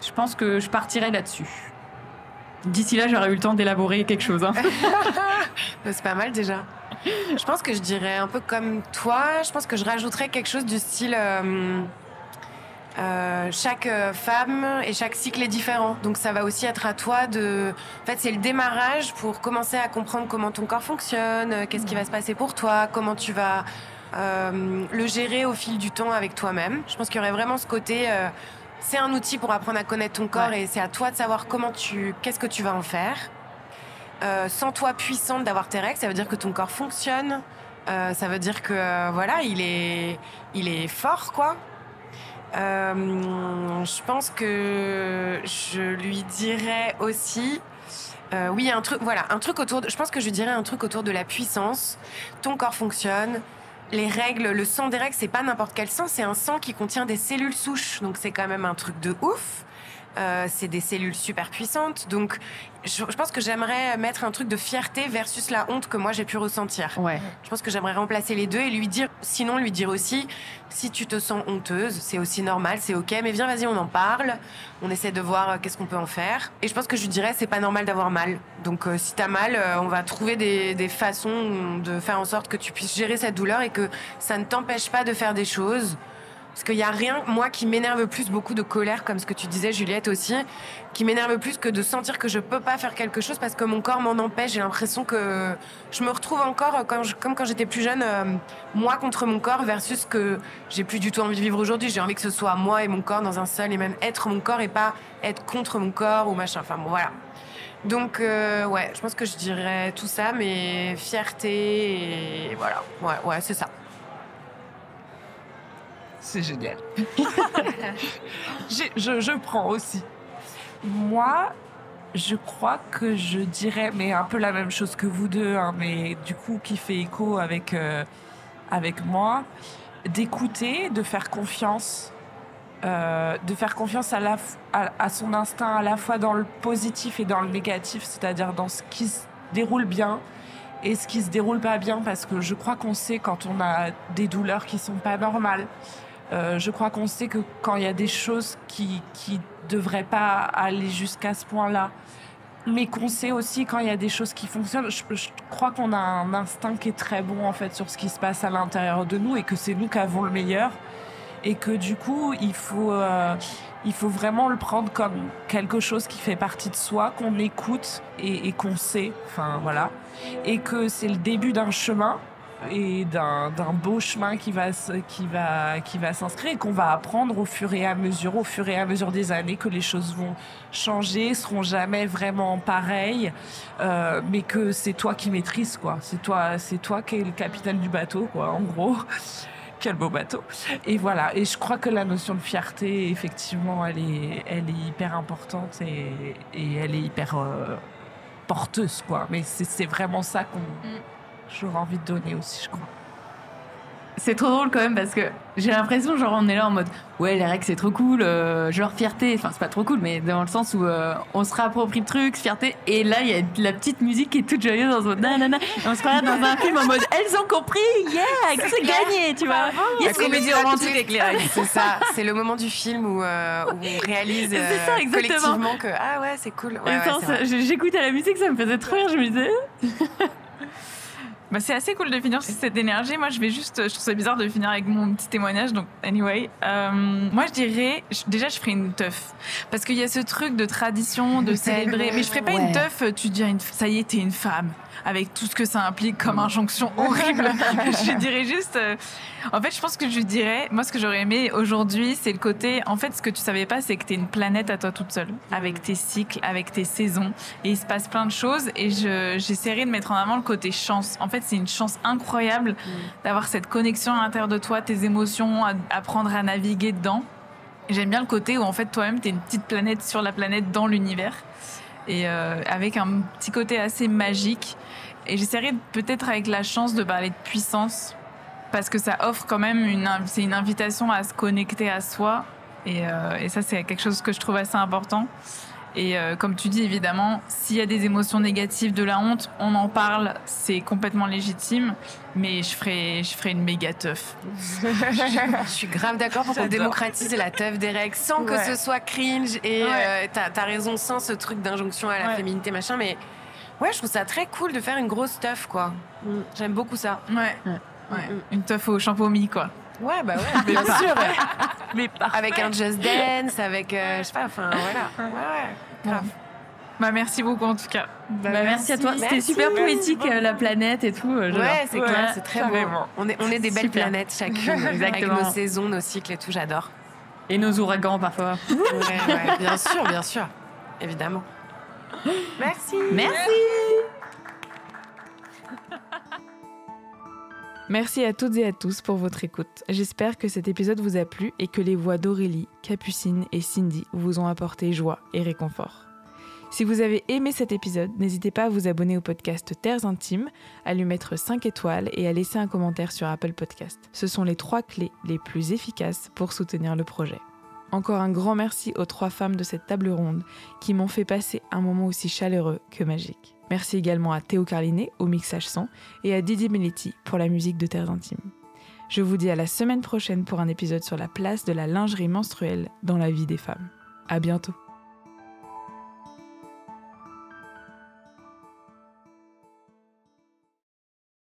Je pense que je partirai là-dessus. D'ici là, j'aurais eu le temps d'élaborer quelque chose. Hein. C'est pas mal déjà. Je pense que je dirais un peu comme toi. Je pense que je rajouterais quelque chose du style chaque femme et chaque cycle est différent. Donc ça va aussi être à toi de... En fait, c'est le démarrage pour commencer à comprendre comment ton corps fonctionne, qu'est-ce qui va se passer pour toi, comment tu vas le gérer au fil du temps avec toi-même. Je pense qu'il y aurait vraiment ce côté... c'est un outil pour apprendre à connaître ton corps et c'est à toi de savoir qu'est-ce que tu vas en faire. Sans toi puissante d'avoir tes règles, ça veut dire que ton corps fonctionne, Ça veut dire que voilà, il est fort, quoi. Je pense que je lui dirais aussi, oui, un truc autour. Je pense que je lui dirais un truc autour de la puissance. Ton corps fonctionne. Les règles, le sang des règles, c'est pas n'importe quel sang, c'est un sang qui contient des cellules souches, donc c'est quand même un truc de ouf. C'est des cellules super puissantes, donc je pense que j'aimerais mettre un truc de fierté versus la honte que moi j'ai pu ressentir. Ouais. Je pense que j'aimerais remplacer les deux et lui dire aussi, si tu te sens honteuse, c'est aussi normal, c'est ok, mais viens, vas-y, on en parle, on essaie de voir qu'est-ce qu'on peut en faire. Et je pense que je lui dirais, c'est pas normal d'avoir mal. Donc si t'as mal, on va trouver des façons de faire en sorte que tu puisses gérer cette douleur et que ça ne t'empêche pas de faire des choses. Parce qu'il n'y a rien, moi, qui m'énerve plus, beaucoup de colère, comme ce que tu disais, Juliette, aussi, qui m'énerve plus que de sentir que je peux pas faire quelque chose parce que mon corps m'en empêche. J'ai l'impression que je me retrouve encore, comme quand j'étais plus jeune, moi contre mon corps, versus que j'ai plus du tout envie de vivre aujourd'hui. J'ai envie que ce soit moi et mon corps dans un seul, et même être mon corps et pas être contre mon corps ou machin. Enfin bon, voilà. Donc, ouais, je pense que je dirais tout ça, mais fierté et voilà. Ouais, c'est ça. C'est génial. Je prends aussi. Moi, je crois que je dirais, mais un peu la même chose que vous deux, hein, mais du coup qui fait écho avec moi, d'écouter, de faire confiance à son instinct à la fois dans le positif et dans le négatif, c'est-à-dire dans ce qui se déroule bien et ce qui se déroule pas bien, parce que je crois qu'on sait quand on a des douleurs qui sont pas normales. Je crois qu'on sait que quand il y a des choses qui devraient pas aller jusqu'à ce point-là, mais qu'on sait aussi quand il y a des choses qui fonctionnent, je crois qu'on a un instinct qui est très bon en fait sur ce qui se passe à l'intérieur de nous et que c'est nous qui avons le meilleur et que du coup il faut vraiment le prendre comme quelque chose qui fait partie de soi, qu'on écoute et qu'on sait, enfin voilà, et que c'est le début d'un chemin et d'un beau chemin qui va s'inscrire et qu'on va apprendre au fur et à mesure des années, que les choses vont changer, seront jamais vraiment pareilles, mais que c'est toi qui maîtrises, quoi. C'est toi qui es le capitaine du bateau, quoi, en gros. Quel beau bateau. Et voilà. Et je crois que la notion de fierté, effectivement, elle est hyper importante et elle est hyper porteuse, quoi. Mais c'est vraiment ça j'aurais envie de donner aussi, je crois. C'est trop drôle quand même parce que j'ai l'impression, genre, on est là en mode ouais, les règles c'est trop cool, genre fierté, enfin c'est pas trop cool, mais dans le sens où on se réapproprie le truc, fierté, et là il y a la petite musique qui est toute joyeuse dans mode nanana, et on se regarde dans un film en mode elles ont compris, yeah, c'est gagné, tu vois. Il y a la comédie romantique avec les règles. C'est ça, c'est le moment du film où on réalise collectivement que ah ouais, c'est cool. Ouais, j'écoutais la musique, ça me faisait trop rire, je me disais. Bah, c'est assez cool de finir sur cette énergie. Moi, je trouve ça bizarre de finir avec mon petit témoignage. Donc, anyway, moi, je dirais, déjà, je ferais une teuf. Parce qu'il y a ce truc de tradition, de célébrer. Mais je ferais pas une teuf, tu dis, ça y est, t'es une femme. Avec tout ce que ça implique comme injonction horrible. Je dirais juste... en fait, je pense que je dirais... Moi, ce que j'aurais aimé aujourd'hui, c'est le côté... En fait, ce que tu savais pas, c'est que t'es une planète à toi toute seule. Avec tes cycles, avec tes saisons. Et il se passe plein de choses. Et j'essaierai de mettre en avant le côté chance. En fait, c'est une chance incroyable d'avoir cette connexion à l'intérieur de toi, tes émotions, apprendre à naviguer dedans. Et j'aime bien le côté où, en fait, toi-même, t'es une petite planète sur la planète dans l'univers. Et avec un petit côté assez magique. Et j'essaierai peut-être avec la chance de parler de puissance, parce que ça offre quand même c'est une invitation à se connecter à soi. Et ça, c'est quelque chose que je trouve assez important. Et comme tu dis, évidemment, s'il y a des émotions négatives, de la honte, on en parle, c'est complètement légitime. Mais je ferai une méga teuf. Je suis grave d'accord pour qu'on démocratise la teuf des règles sans que ce soit cringe. Et t'as raison, sans ce truc d'injonction à la féminité, machin. Mais ouais, je trouve ça très cool de faire une grosse teuf, quoi. J'aime beaucoup ça. Ouais. Une teuf au shampoing, quoi. Ouais, bah ouais, bien sûr. Mais avec un Just Dance, avec, je sais pas, enfin, voilà. Ouais, grave. Bah, merci beaucoup, en tout cas. Merci à toi. C'était super poétique, la planète et tout. Ouais, c'est clair, c'est très beau. On est des belles planètes, chacune. Exactement. Avec nos saisons, nos cycles et tout, j'adore. Et nos ouragans, parfois. Ouais, bien sûr. Évidemment. Merci. Merci à toutes et à tous pour votre écoute. J'espère que cet épisode vous a plu et que les voix d'Aurélie, Capucine et Cindy vous ont apporté joie et réconfort. Si vous avez aimé cet épisode, n'hésitez pas à vous abonner au podcast Terres Intimes, à lui mettre 5 étoiles et à laisser un commentaire sur Apple Podcast. Ce sont les 3 clés les plus efficaces pour soutenir le projet. Encore un grand merci aux 3 femmes de cette table ronde qui m'ont fait passer un moment aussi chaleureux que magique. Merci également à Théo Carlinet au mixage son et à Didier Melletti pour la musique de Terres Intimes. Je vous dis à la semaine prochaine pour un épisode sur la place de la lingerie menstruelle dans la vie des femmes. À bientôt.